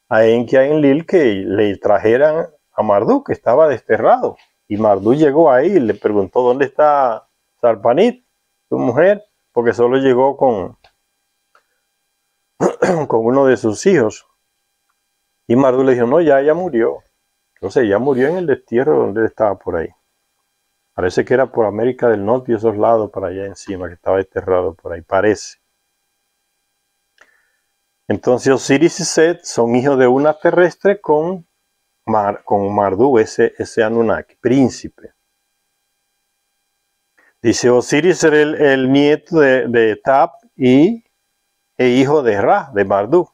Enki a Enlil que le trajeran a Marduk, que estaba desterrado. Y Marduk llegó ahí y le preguntó: ¿dónde está Sarpanit, tu mujer? Porque solo llegó con uno de sus hijos. Y Marduk le dijo: no, ya murió. Entonces ya murió en el destierro donde él estaba por ahí. Parece que era por América del Norte y esos lados para allá encima, que estaba desterrado por ahí, parece. Entonces Osiris y Set son hijos de una terrestre con Marduk, ese Anunnaki, príncipe. Dice: Osiris era el nieto de Tab e hijo de Ra, de Marduk.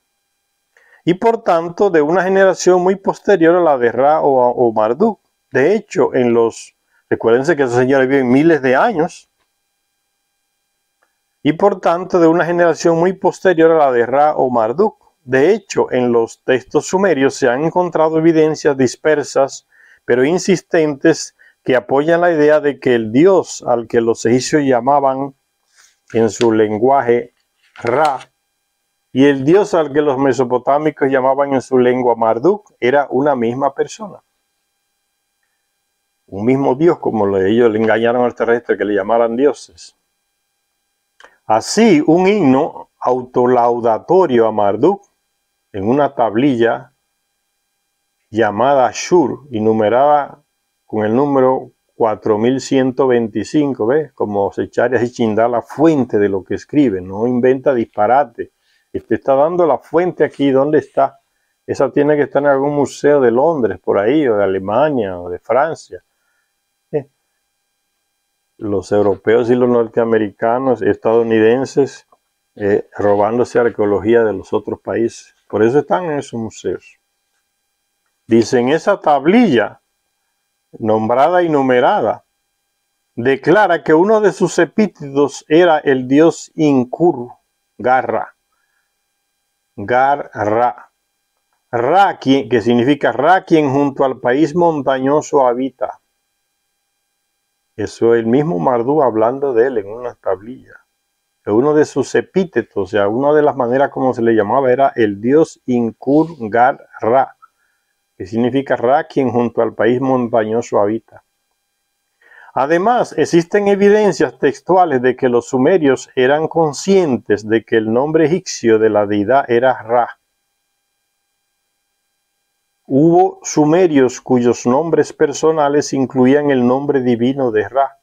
Y por tanto de una generación muy posterior a la de Ra o Marduk. De hecho, recuérdense que esos señores viven miles de años. Y por tanto de una generación muy posterior a la de Ra o Marduk. De hecho, en los textos sumerios se han encontrado evidencias dispersas, pero insistentes, que apoyan la idea de que el dios al que los egipcios llamaban en su lenguaje Ra, y el dios al que los mesopotámicos llamaban en su lengua Marduk, era una misma persona. Un mismo dios, como ellos le engañaron al terrestre que le llamaran dioses. Así, un himno autolaudatorio a Marduk en una tablilla llamada Ashur y numerada con el número 4125, ¿ves? Como Secharia Hichindá, la fuente de lo que escribe, no inventa disparate. Te está dando la fuente aquí, ¿dónde está? Esa tiene que estar en algún museo de Londres, por ahí, o de Alemania, o de Francia. Los europeos y los norteamericanos, estadounidenses, robándose arqueología de los otros países. Por eso están en esos museos. Dicen: esa tablilla, nombrada y numerada, declara que uno de sus epítetos era el dios Inkur, Garra. Ra, que significa Ra, quien junto al país montañoso habita. Eso es el mismo Marduk hablando de él en una tablilla. Uno de sus epítetos, o sea, una de las maneras como se le llamaba, era el dios Inkur-Gar-Ra, que significa Ra, quien junto al país montañoso habita. Además, existen evidencias textuales de que los sumerios eran conscientes de que el nombre egipcio de la deidad era Ra. Hubo sumerios cuyos nombres personales incluían el nombre divino de Ra.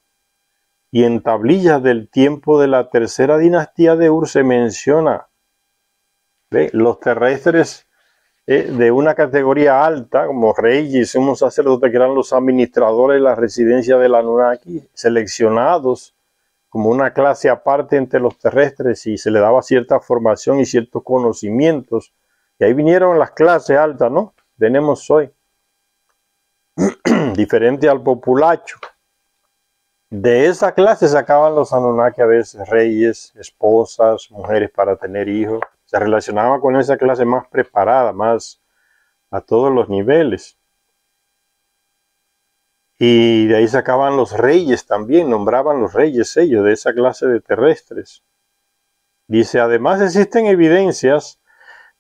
Y en tablillas del tiempo de la tercera dinastía de Ur se menciona, ¿ve?, los terrestres de una categoría alta, como reyes, sumos sacerdotes, que eran los administradores de la residencia del Anunnaki, seleccionados como una clase aparte entre los terrestres, y se le daba cierta formación y ciertos conocimientos. Y ahí vinieron las clases altas, ¿no? Tenemos hoy, diferente al populacho. De esa clase sacaban los Anunnaki a veces reyes, esposas, mujeres para tener hijos. Se relacionaba con esa clase más preparada, más a todos los niveles. Y de ahí sacaban los reyes también, nombraban los reyes ellos, de esa clase de terrestres. Dice: además existen evidencias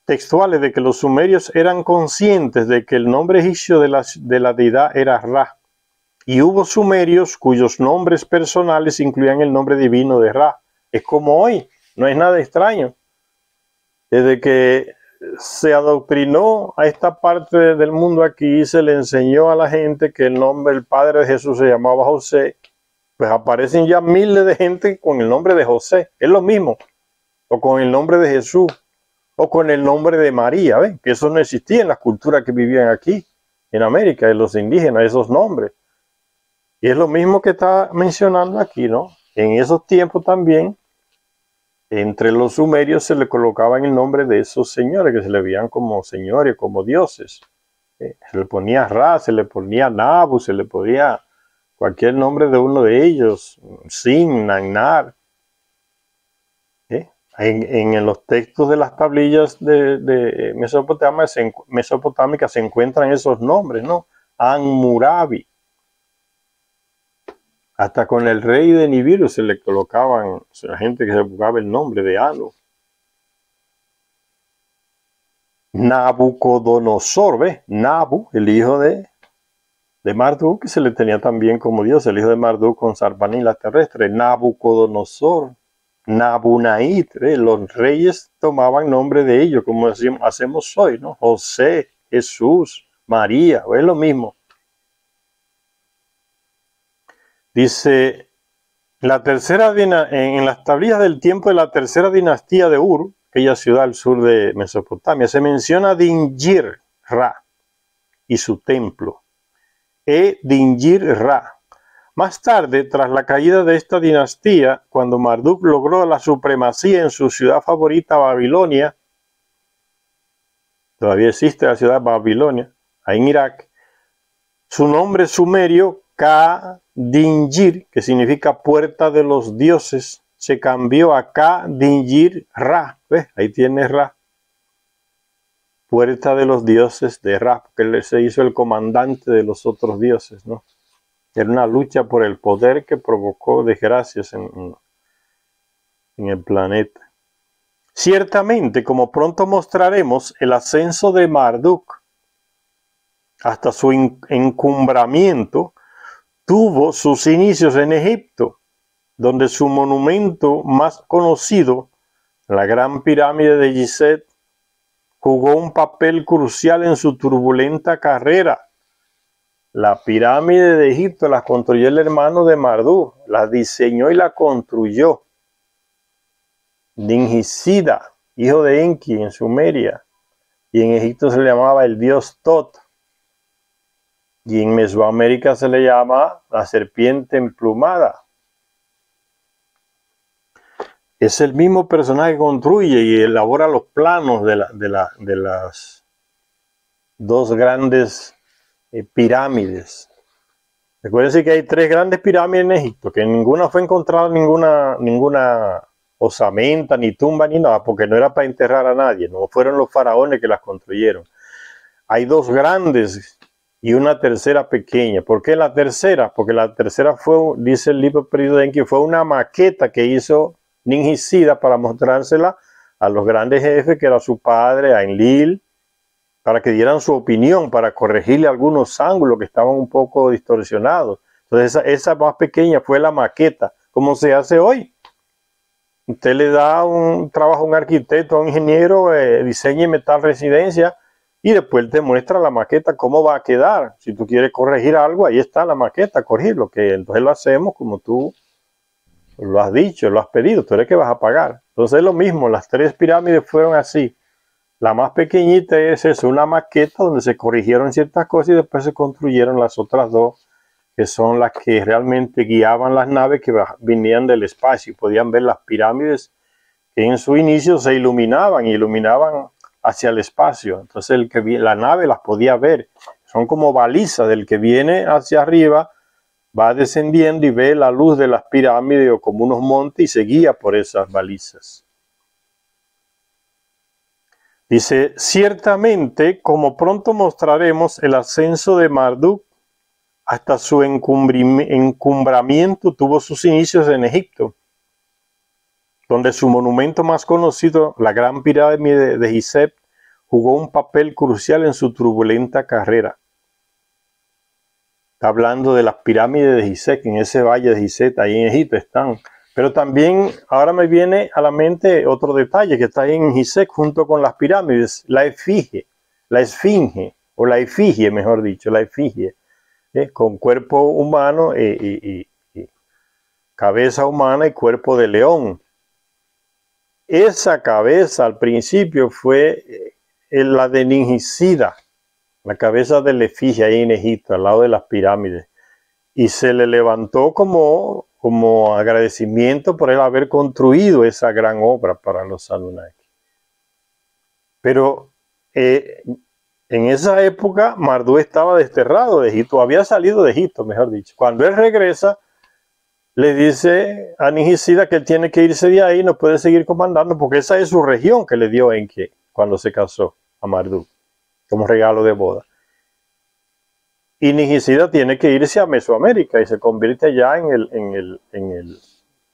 textuales de que los sumerios eran conscientes de que el nombre egipcio de la deidad era Ra. Y hubo sumerios cuyos nombres personales incluían el nombre divino de Ra. Es como hoy, no es nada extraño. Desde que se adoctrinó a esta parte del mundo aquí, se le enseñó a la gente que el nombre del padre de Jesús se llamaba José, pues aparecen ya miles de gente con el nombre de José. Es lo mismo. O con el nombre de Jesús. O con el nombre de María, ¿ven? Que eso no existía en las culturas que vivían aquí, en América, de los indígenas, esos nombres. Y es lo mismo que está mencionando aquí, ¿no? En esos tiempos también, entre los sumerios se le colocaban el nombre de esos señores, que se le veían como señores, como dioses. Se le ponía Ra, se le ponía Nabu, se le ponía cualquier nombre de uno de ellos, Sin, Nagnar. En los textos de las tablillas de mesopotámicas se encuentran esos nombres, ¿no? Anmurabi. Hasta con el rey de Nibiru se le colocaban, la gente que se buscaba el nombre de Anu. Nabucodonosor, ¿ves? Nabu, el hijo de Marduk, que se le tenía también como Dios, el hijo de Marduk con Sarpanila terrestre. Nabucodonosor, Nabunait, los reyes tomaban nombre de ellos, como hacemos hoy, ¿no? José, Jesús, María, es lo mismo. Dice, en las tablillas del tiempo de la tercera dinastía de Ur, aquella ciudad al sur de Mesopotamia, se menciona Dinjir-Ra y su templo. Dinjir-Ra. Más tarde, tras la caída de esta dinastía, cuando Marduk logró la supremacía en su ciudad favorita, Babilonia, todavía existe la ciudad de Babilonia, ahí en Irak, su nombre sumerio, Ka-Dinjir, que significa puerta de los dioses, se cambió a Ka-Dinjir-Ra. ¿Ves? Ahí tiene Ra. Puerta de los dioses de Ra, porque él se hizo el comandante de los otros dioses, ¿no? Era una lucha por el poder que provocó desgracias en el planeta. Ciertamente, como pronto mostraremos, el ascenso de Marduk hasta su encumbramiento tuvo sus inicios en Egipto, donde su monumento más conocido, la Gran Pirámide de Gizeh, jugó un papel crucial en su turbulenta carrera. La pirámide de Egipto la construyó el hermano de Marduk, la diseñó y la construyó Ningisida, hijo de Enki en Sumeria, y en Egipto se le llamaba el dios Tot, y en Mesoamérica se le llama la serpiente emplumada. Es el mismo personaje que construye y elabora los planos de las dos grandes pirámides. Recuerden que hay tres grandes pirámides en Egipto, que ninguna fue encontrada, ninguna osamenta, ni tumba, ni nada, porque no era para enterrar a nadie, no fueron los faraones que las construyeron. Hay dos grandes y una tercera pequeña. ¿Por qué la tercera? Porque la tercera fue, dice el libro perdido de Enki, fue una maqueta que hizo Ningisida para mostrársela a los grandes jefes, que era su padre, a Enlil, para que dieran su opinión, para corregirle algunos ángulos que estaban un poco distorsionados. Entonces esa más pequeña fue la maqueta, como se hace hoy. Usted le da un trabajo a un arquitecto, a un ingeniero, diseñe metal residencia, y después te muestra la maqueta cómo va a quedar. Si tú quieres corregir algo, ahí está la maqueta, corregirlo, que entonces lo hacemos como tú lo has dicho, lo has pedido, tú eres que vas a pagar. Entonces es lo mismo, las tres pirámides fueron así. La más pequeñita es eso, una maqueta donde se corrigieron ciertas cosas y después se construyeron las otras dos, que son las que realmente guiaban las naves que venían del espacio. Podían ver las pirámides que en su inicio se iluminaban hacia el espacio. Entonces la nave las podía ver. Son como balizas, del que viene hacia arriba, va descendiendo y ve la luz de las pirámides o como unos montes y se guía por esas balizas. Dice, ciertamente, como pronto mostraremos, el ascenso de Marduk hasta su encumbramiento tuvo sus inicios en Egipto, donde su monumento más conocido, la Gran Pirámide de Gizeh, jugó un papel crucial en su turbulenta carrera. Está hablando de las pirámides de Gizeh, en ese valle de Gizeh, ahí en Egipto están. Pero también ahora me viene a la mente otro detalle que está ahí en Gizeh junto con las pirámides, la efigie, o la efigie, mejor dicho, la efigie, con cuerpo humano y cabeza humana y cuerpo de león. esa cabeza al principio fue la de Ningisida, la cabeza de la efigie ahí en Egipto, al lado de las pirámides. Y se le levantó como agradecimiento por él haber construido esa gran obra para los Anunnaki. Pero en esa época Marduk estaba desterrado de Egipto, había salido de Egipto, mejor dicho. Cuando él regresa, le dice a Ningisida que él tiene que irse de ahí, no puede seguir comandando, porque esa es su región que le dio Enki cuando se casó a Marduk, como regalo de boda. Y Ningisida tiene que irse a Mesoamérica y se convierte allá en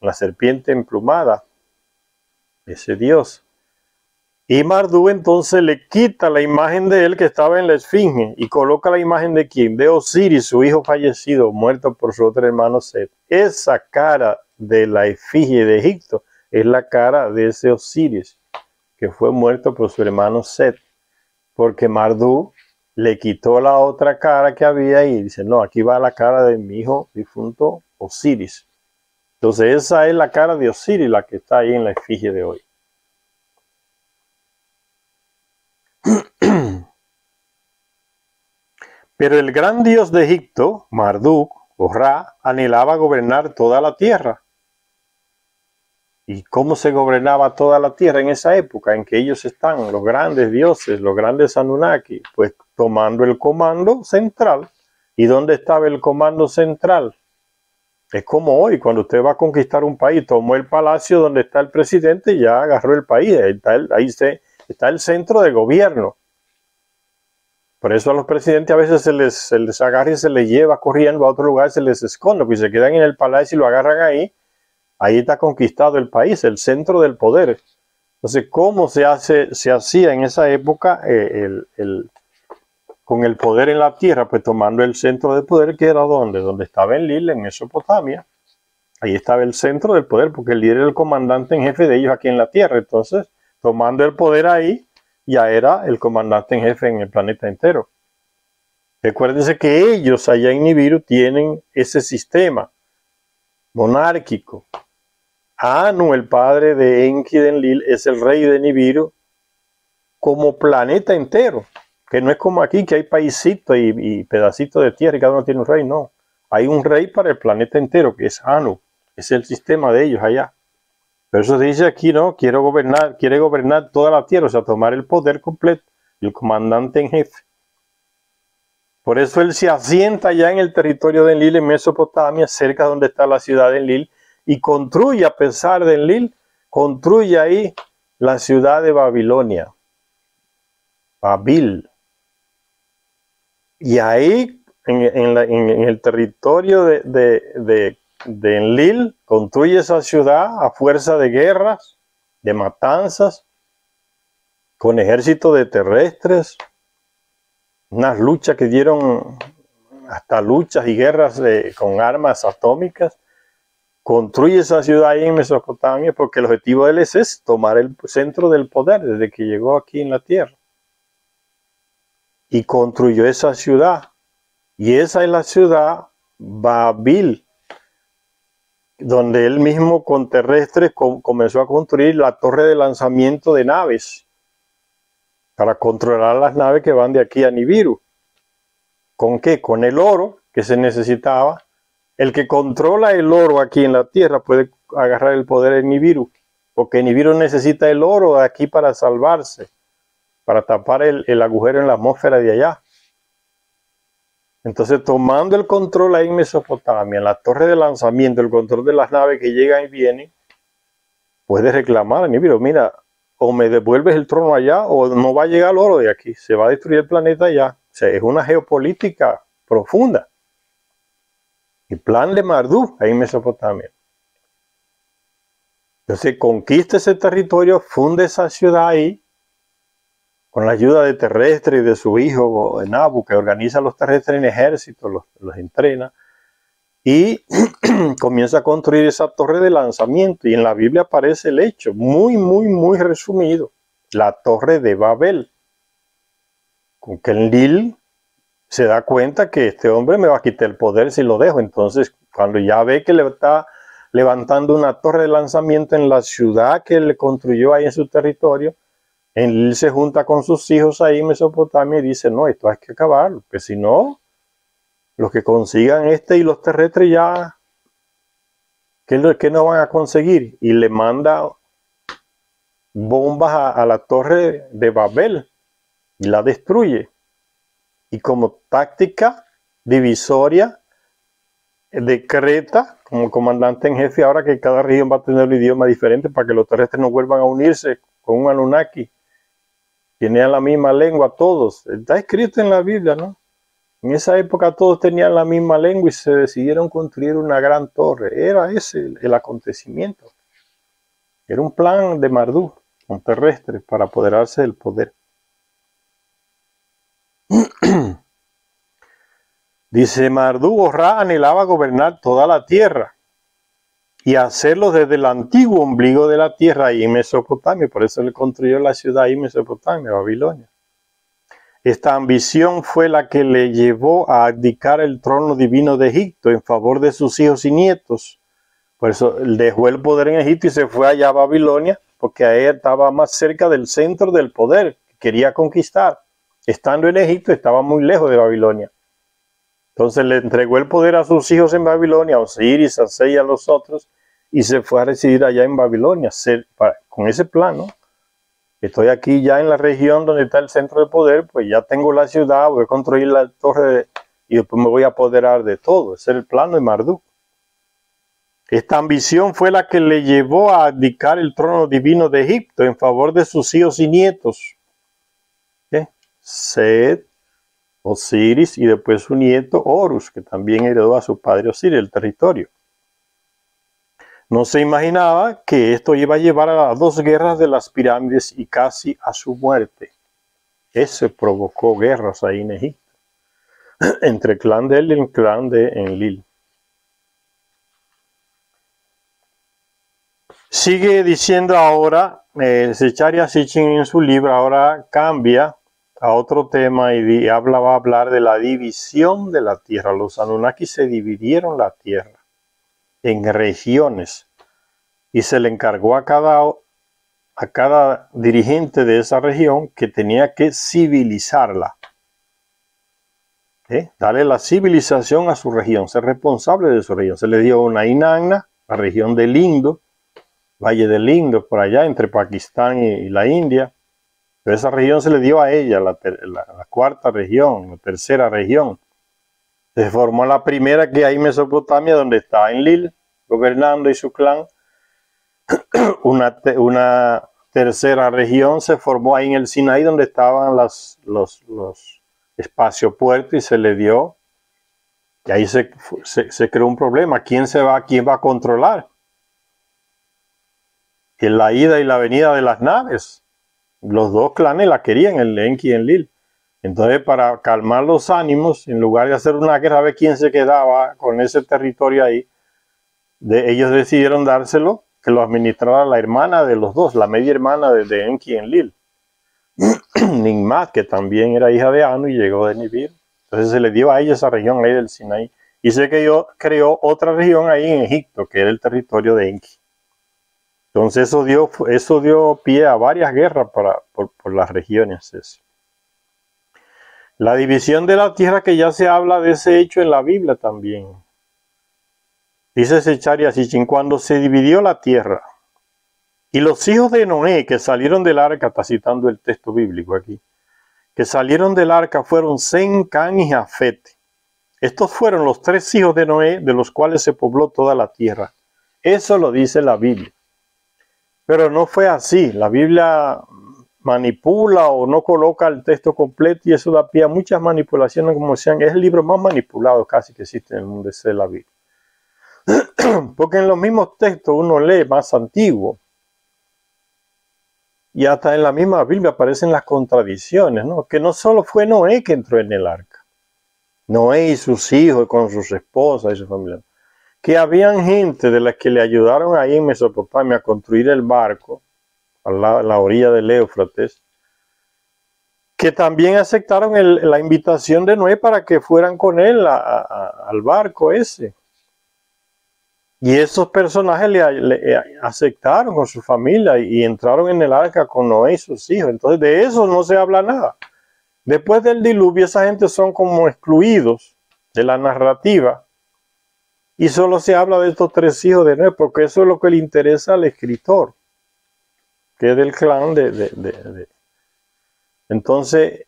la serpiente emplumada, ese dios. Y Marduk entonces le quita la imagen de él que estaba en la esfinge y coloca la imagen de ¿quién? De Osiris, su hijo fallecido, muerto por su otro hermano Set. Esa cara de la efigie de Egipto es la cara de ese Osiris que fue muerto por su hermano Set, porque Marduk le quitó la otra cara que había y dice, no, aquí va la cara de mi hijo difunto Osiris. Entonces esa es la cara de Osiris, la que está ahí en la efigie de hoy. Pero el gran dios de Egipto, Marduk o Ra, anhelaba gobernar toda la tierra. ¿Y cómo se gobernaba toda la tierra en esa época en que ellos están, los grandes dioses, los grandes Anunnaki? Pues tomando el comando central. ¿Y dónde estaba el comando central? Es como hoy, cuando usted va a conquistar un país, tomó el palacio donde está el presidente y ya agarró el país. Ahí está el centro de gobierno. Por eso a los presidentes a veces se les agarra y se les lleva corriendo a otro lugar, se les esconde, pues se quedan en el palacio y lo agarran ahí. Ahí está conquistado el país, el centro del poder. Entonces, ¿cómo se hacía en esa época con el poder en la tierra? Pues tomando el centro del poder, que era donde estaba Enlil, en Mesopotamia. Ahí estaba el centro del poder, porque el líder era el comandante en jefe de ellos aquí en la tierra. Entonces, tomando el poder ahí, ya era el comandante en jefe en el planeta entero. Recuérdense que ellos allá en Nibiru tienen ese sistema monárquico. Anu, el padre de Enki de Enlil, es el rey de Nibiru como planeta entero, que no es como aquí que hay paisitos y pedacitos de tierra y cada uno tiene un rey, no. Hay un rey para el planeta entero, que es Anu, es el sistema de ellos allá. Pero eso se dice aquí, no, quiere gobernar toda la tierra, o sea, tomar el poder completo, el comandante en jefe. Por eso él se asienta allá en el territorio de Enlil, en Mesopotamia, cerca donde está la ciudad de Enlil, y construye, a pesar de Enlil, construye ahí la ciudad de Babilonia, Babil. Y ahí, en el territorio de Enlil, construye esa ciudad a fuerza de guerras, de matanzas, con ejércitos de terrestres, unas luchas que dieron hasta luchas y guerras con armas atómicas. Construye esa ciudad ahí en Mesopotamia porque el objetivo de él es tomar el centro del poder desde que llegó aquí en la tierra. Y construyó esa ciudad. Y esa es la ciudad Babil, donde él mismo con terrestres comenzó a construir la torre de lanzamiento de naves para controlar las naves que van de aquí a Nibiru. ¿Con qué? Con el oro que se necesitaba. El que controla el oro aquí en la tierra puede agarrar el poder en Nibiru, porque Nibiru necesita el oro aquí para salvarse, para tapar el agujero en la atmósfera de allá. Entonces, tomando el control ahí en Mesopotamia, en la torre de lanzamiento, el control de las naves que llegan y vienen, puede reclamar a Nibiru, mira, o me devuelves el trono allá o no va a llegar el oro de aquí, se va a destruir el planeta allá. O sea, es una geopolítica profunda. El plan de Marduk ahí en Mesopotamia. Entonces conquista ese territorio, funde esa ciudad ahí, con la ayuda de terrestres y de su hijo Nabu, que organiza a los terrestres en ejércitos, los entrena, y comienza a construir esa torre de lanzamiento. Y en la Biblia aparece el hecho, muy, muy, muy resumido, la torre de Babel, con que Enlil se da cuenta que este hombre me va a quitar el poder si lo dejo. Entonces, cuando ya ve que le está levantando una torre de lanzamiento en la ciudad que él construyó ahí en su territorio. Él se junta con sus hijos ahí en Mesopotamia y dice, no, esto hay que acabarlo, porque si no, los que consigan y los terrestres ya, ¿qué no van a conseguir? Y le manda bombas a la torre de Babel y la destruye. Y como táctica divisoria, decreta como comandante en jefe ahora que cada región va a tener un idioma diferente para que los terrestres no vuelvan a unirse con un Anunnaki. Tenían la misma lengua todos. Está escrito en la Biblia, ¿no? En esa época todos tenían la misma lengua y se decidieron construir una gran torre. Era ese el acontecimiento. Era un plan de Marduk con terrestres para apoderarse del poder. Dice, Marduk o Ra anhelaba gobernar toda la tierra y hacerlo desde el antiguo ombligo de la tierra ahí en Mesopotamia. Por eso le construyó la ciudad ahí en Mesopotamia, Babilonia. Esta ambición fue la que le llevó a abdicar el trono divino de Egipto en favor de sus hijos y nietos. Por eso dejó el poder en Egipto y se fue allá a Babilonia, porque ahí estaba más cerca del centro del poder que quería conquistar. Estando en Egipto estaba muy lejos de Babilonia. Entonces le entregó el poder a sus hijos en Babilonia, a Osiris, a Sei y a los otros, y se fue a residir allá en Babilonia, con ese plan, ¿no? Estoy aquí ya en la región donde está el centro de poder, pues ya tengo la ciudad, voy a construir la torre y después me voy a apoderar de todo. Ese es el plano de Marduk. Esta ambición fue la que le llevó a abdicar el trono divino de Egipto en favor de sus hijos y nietos. Set, Osiris y después su nieto Horus, que también heredó a su padre Osiris el territorio. No se imaginaba que esto iba a llevar a las 2 guerras de las pirámides y casi a su muerte. Eso provocó guerras ahí en Egipto, entre el clan de él y el clan de Enlil. Sigue diciendo ahora, Zecharia Sitchin en su libro ahora cambia a otro tema y va a hablar de la división de la tierra. Los Anunnaki se dividieron la tierra en regiones y se le encargó a cada dirigente de esa región que tenía que civilizarla. Darle la civilización a su región, ser responsable de su región. Se le dio una Inanna, la región del Indo, Valle del Indo, por allá entre Pakistán y la India. Pero esa región se le dio a ella, la 4ª región, la 3ª región. Se formó la primera que hay en Mesopotamia, donde está Enlil gobernando y su clan. Una 3ª región se formó ahí en el Sinaí, donde estaban los espaciopuertos y se le dio. Y ahí se creó un problema. ¿Quién va a controlar? En la ida y la venida de las naves. Los 2 clanes la querían, el Enki y Enlil. Entonces, para calmar los ánimos, en lugar de hacer una guerra a ver quién se quedaba con ese territorio ahí, ellos decidieron dárselo, que lo administrara la hermana de los 2, la media hermana de Enki y Enlil. Ninmat, que también era hija de Anu y llegó de Nibir. Entonces se le dio a ella esa región ahí del Sinaí. Y se creó otra región ahí en Egipto, que era el territorio de Enki. Entonces eso dio pie a varias guerras por las regiones. Eso. La división de la tierra, que ya se habla de ese hecho en la Biblia también. Dice Zecharia Sitchin, cuando se dividió la tierra y los hijos de Noé que salieron del arca, está citando el texto bíblico aquí, que salieron del arca fueron Sem, Cam y Jafet. Estos fueron los 3 hijos de Noé, de los cuales se pobló toda la tierra. Eso lo dice la Biblia. Pero no fue así. La Biblia manipula o no coloca el texto completo y eso da pie a muchas manipulaciones, como sean. Es el libro más manipulado casi que existe en el mundo, ese es la Biblia. Porque en los mismos textos uno lee más antiguo. Y hasta en la misma Biblia aparecen las contradicciones, ¿no? Que no solo fue Noé que entró en el arca. Noé y sus hijos con sus esposas y su familia. Que habían gente de las que le ayudaron ahí en Mesopotamia a construir el barco a la orilla del Éufrates, que también aceptaron la invitación de Noé para que fueran con él al barco ese. Y esos personajes le aceptaron con su familia y entraron en el arca con Noé y sus hijos. Entonces de eso no se habla nada. Después del diluvio, esa gente son como excluidos de la narrativa. Y solo se habla de estos 3 hijos de Noé, porque eso es lo que le interesa al escritor, que es del clan de. Entonces,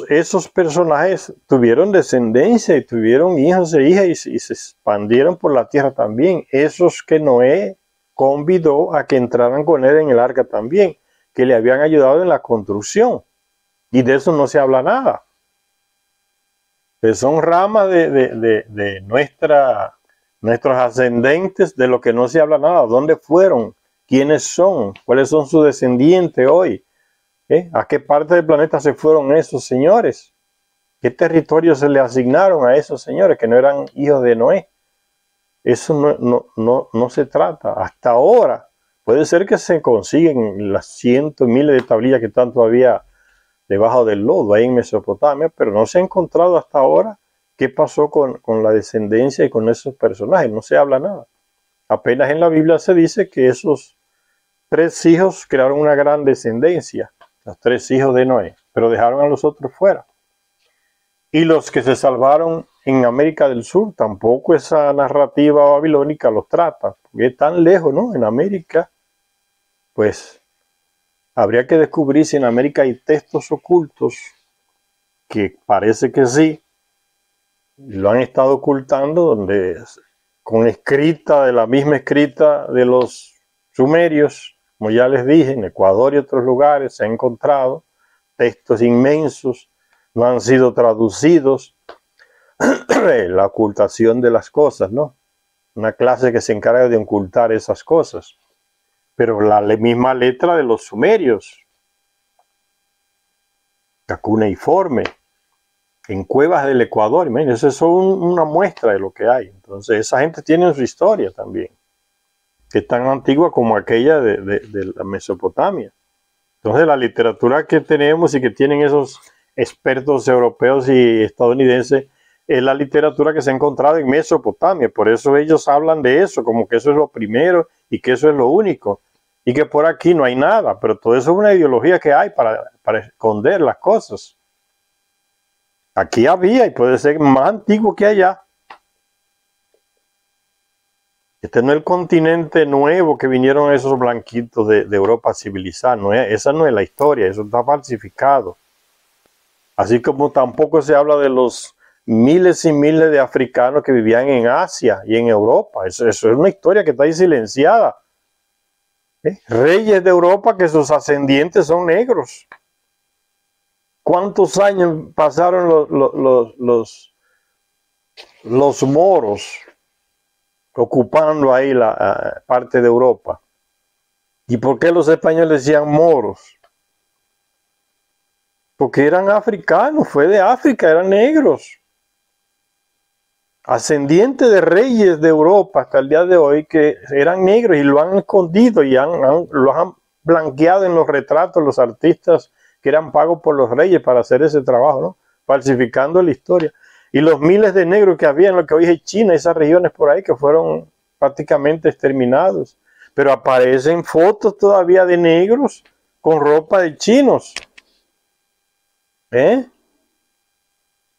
esos personajes tuvieron descendencia y tuvieron hijos e hijas y se expandieron por la tierra también. Esos que Noé convidó a que entraran con él en el arca también, que le habían ayudado en la construcción. Y de eso no se habla nada. Que son ramas de nuestros ascendentes, de lo que no se habla nada. ¿Dónde fueron? ¿Quiénes son? ¿Cuáles son sus descendientes hoy? ¿A qué parte del planeta se fueron esos señores? ¿Qué territorios se le asignaron a esos señores que no eran hijos de Noé? Eso no se trata. Hasta ahora puede ser que se consiguen las cientos, miles de tablillas que están todavía debajo del lodo ahí en Mesopotamia, pero no se ha encontrado hasta ahora qué pasó con la descendencia y con esos personajes. No se habla nada. Apenas en la Biblia se dice que esos 3 hijos crearon una gran descendencia. Los 3 hijos de Noé, pero dejaron a los otros fuera. Y los que se salvaron en América del Sur, tampoco esa narrativa babilónica los trata, porque es tan lejos, ¿no? En América, pues habría que descubrir si en América hay textos ocultos, que parece que sí, lo han estado ocultando, donde con escrita, de la misma escrita de los sumerios, como ya les dije, en Ecuador y otros lugares se han encontrado textos inmensos, no han sido traducidos. La ocultación de las cosas, ¿no? Una clase que se encarga de ocultar esas cosas. Pero la misma letra de los sumerios, la cuneiforme, en cuevas del Ecuador, imagínense, eso es una muestra de lo que hay. Entonces, esa gente tiene su historia también, que es tan antigua como aquella de la Mesopotamia. Entonces la literatura que tenemos y que tienen esos expertos europeos y estadounidenses es la literatura que se ha encontrado en Mesopotamia. Por eso ellos hablan de eso, como que eso es lo primero y que eso es lo único. Y que por aquí no hay nada, pero todo eso es una ideología que hay para esconder las cosas. Aquí había y puede ser más antiguo que allá. Este no es el continente nuevo que vinieron esos blanquitos de Europa civilizada. Esa no es la historia, eso está falsificado. Así como tampoco se habla de los miles y miles de africanos que vivían en Asia y en Europa. Eso es una historia que está ahí silenciada. Reyes de Europa que sus ascendientes son negros. ¿Cuántos años pasaron los moros ocupando ahí la parte de Europa? ¿Y por qué los españoles decían moros? Porque eran africanos, fue de África, eran negros. Ascendientes de reyes de Europa hasta el día de hoy que eran negros y lo han escondido y lo han blanqueado en los retratos los artistas que eran pagos por los reyes para hacer ese trabajo, ¿no? Falsificando la historia. Y los miles de negros que había en lo que hoy es China, esas regiones por ahí que fueron prácticamente exterminados. Pero aparecen fotos todavía de negros con ropa de chinos. Eso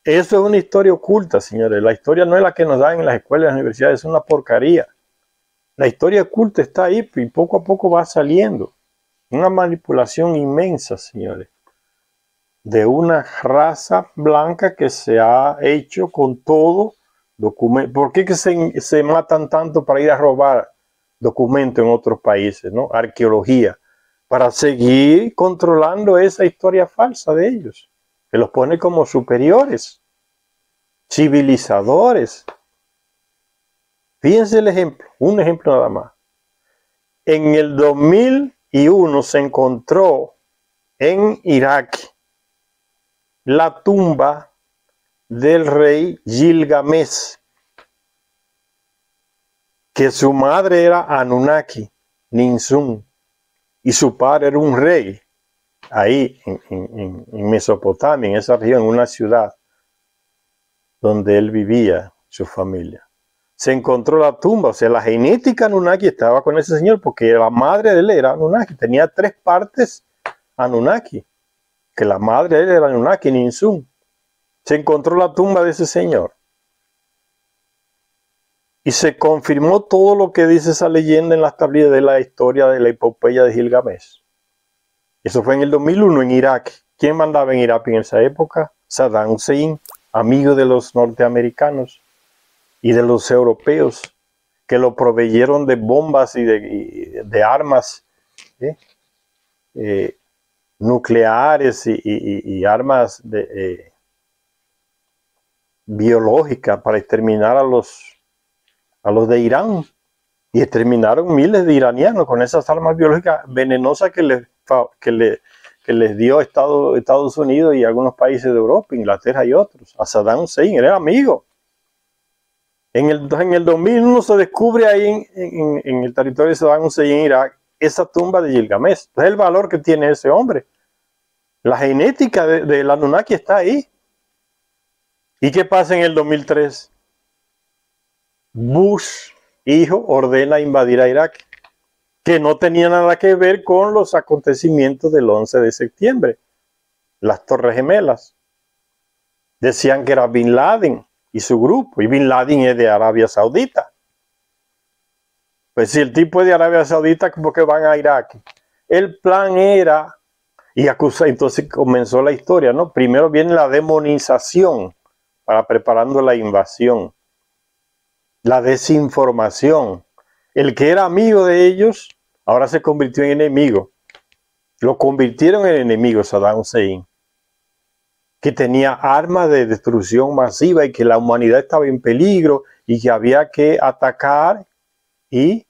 es una historia oculta, señores. La historia no es la que nos dan en las escuelas y las universidades, es una porcaría. La historia oculta está ahí y poco a poco va saliendo. Una manipulación inmensa, señores, de una raza blanca que se ha hecho con todo documento. ¿Por qué que se matan tanto para ir a robar documentos en otros países, ¿no? Arqueología, para seguir controlando esa historia falsa de ellos, que los pone como superiores, civilizadores. Fíjense el ejemplo, un ejemplo nada más. En el 2001 se encontró en Irak la tumba del rey Gilgamesh, que su madre era Anunnaki, Ninsun, y su padre era un rey, ahí en Mesopotamia, en esa región, en una ciudad donde él vivía, su familia. se encontró la tumba. O sea, la genética Anunnaki estaba con ese señor porque la madre de él era Anunnaki. Tenía 3 partes Anunnaki. Que la madre de él era Anunnaki, Ninsun. Se encontró la tumba de ese señor. Y se confirmó todo lo que dice esa leyenda en las tablillas de la historia de la epopeya de Gilgamesh. Eso fue en el 2001 en Irak. ¿Quién mandaba en Irak en esa época? Saddam Hussein, amigo de los norteamericanos y de los europeos, que lo proveyeron de bombas y de armas nucleares y armas biológicas para exterminar a los de Irán. Y exterminaron miles de iranianos con esas armas biológicas venenosas que les dio Estados Unidos y algunos países de Europa, Inglaterra y otros. A Saddam Hussein, era amigo. En el 2001 se descubre ahí en el territorio de Saddam Hussein, en Irak, esa tumba de Gilgamesh. Es el valor que tiene ese hombre. La genética de la Anunnaki está ahí. ¿Y qué pasa en el 2003? Bush, hijo, ordena invadir a Irak, que no tenía nada que ver con los acontecimientos del 11 de septiembre. Las Torres Gemelas. Decían que era Bin Laden y su grupo, y Bin Laden es de Arabia Saudita. Pues si el tipo es de Arabia Saudita, ¿por qué van a Irak? El plan era, entonces comenzó la historia, ¿no? Primero viene la demonización, para preparando la invasión. La desinformación. El que era amigo de ellos, ahora se convirtió en enemigo. Lo convirtieron en enemigo Saddam Hussein, que tenía armas de destrucción masiva y que la humanidad estaba en peligro y que había que atacar y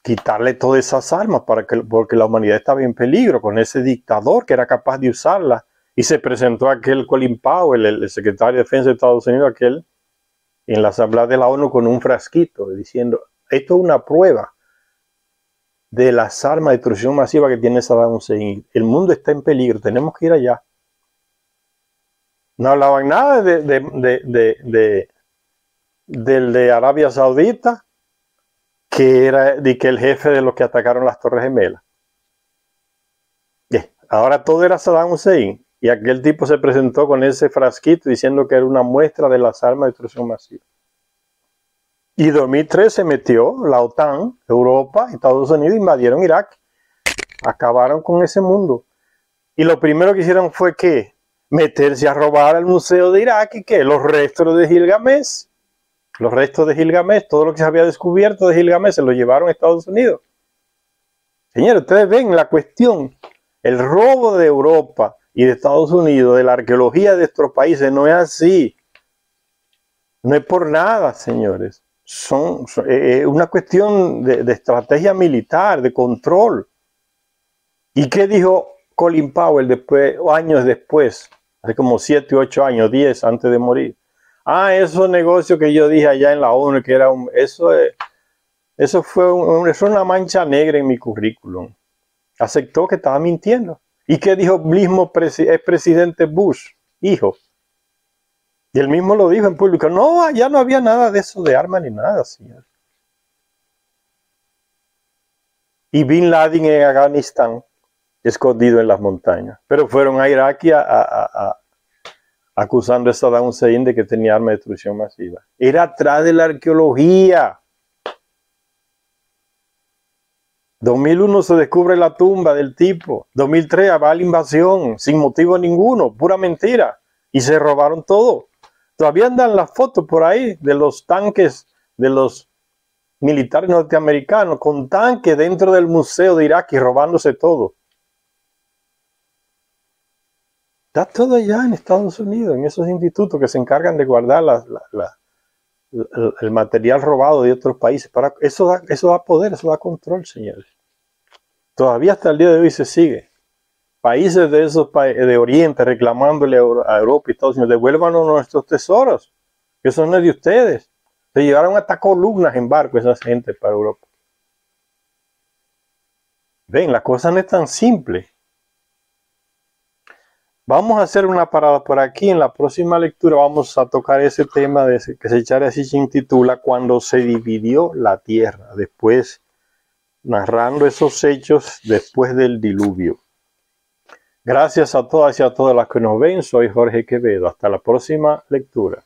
quitarle todas esas armas porque la humanidad estaba en peligro con ese dictador que era capaz de usarlas. Y se presentó aquel Colin Powell, el secretario de Defensa de Estados Unidos, en la Asamblea de la ONU con un frasquito, diciendo, esto es una prueba de las armas de destrucción masiva que tiene Saddam Hussein. El mundo está en peligro, tenemos que ir allá. No hablaban nada del de Arabia Saudita, que era el jefe de los que atacaron las Torres Gemelas. Ahora todo era Saddam Hussein. Y aquel tipo se presentó con ese frasquito diciendo que era una muestra de las armas de destrucción masiva. Y en 2003 se metió la OTAN, Europa, Estados Unidos, invadieron Irak. Acabaron con ese mundo. Y lo primero que hicieron fue que meterse a robar al museo de Irak y que los restos de Gilgamesh. Los restos de Gilgamesh, todo lo que se había descubierto de Gilgamesh se lo llevaron a Estados Unidos. Señores, ustedes ven la cuestión. El robo de Europa y de Estados Unidos, de la arqueología de nuestros países, no es así. No es por nada, señores. Es una cuestión de estrategia militar, de control. ¿Y qué dijo Colin Powell años después? Hace como 7, 8 años, 10 antes de morir. Esos negocios que yo dije allá en la ONU, que era eso fue una mancha negra en mi currículum. Aceptó que estaba mintiendo. ¿Y qué dijo el mismo expresidente Bush, hijo? Y él mismo lo dijo en público. No, allá no había nada de eso de armas ni nada, señor. Y Bin Laden en Afganistán, escondido en las montañas. Pero fueron a Irak acusando a Saddam Hussein de que tenía armas de destrucción masiva. Era atrás de la arqueología. 2001 se descubre la tumba del tipo. 2003 va la invasión, sin motivo ninguno, pura mentira. Y se robaron todo. Todavía andan las fotos por ahí de los tanques de los militares norteamericanos con tanques dentro del museo de Irak y robándose todo. Está todo allá en Estados Unidos, en esos institutos que se encargan de guardar el material robado de otros países. Eso da poder, eso da control, señores. Todavía hasta el día de hoy se sigue. Países de esos de Oriente reclamándole a Europa y Estados Unidos, devuélvanos nuestros tesoros, que eso no es de ustedes. Se llevaron hasta columnas en barco esas gente para Europa. Ven, la cosa no es tan simple. Vamos a hacer una parada por aquí. En la próxima lectura vamos a tocar ese tema que se intitula Cuando se dividió la tierra, después narrando esos hechos después del diluvio. Gracias a todas y a todas las que nos ven. Soy Jorge Quevedo. Hasta la próxima lectura.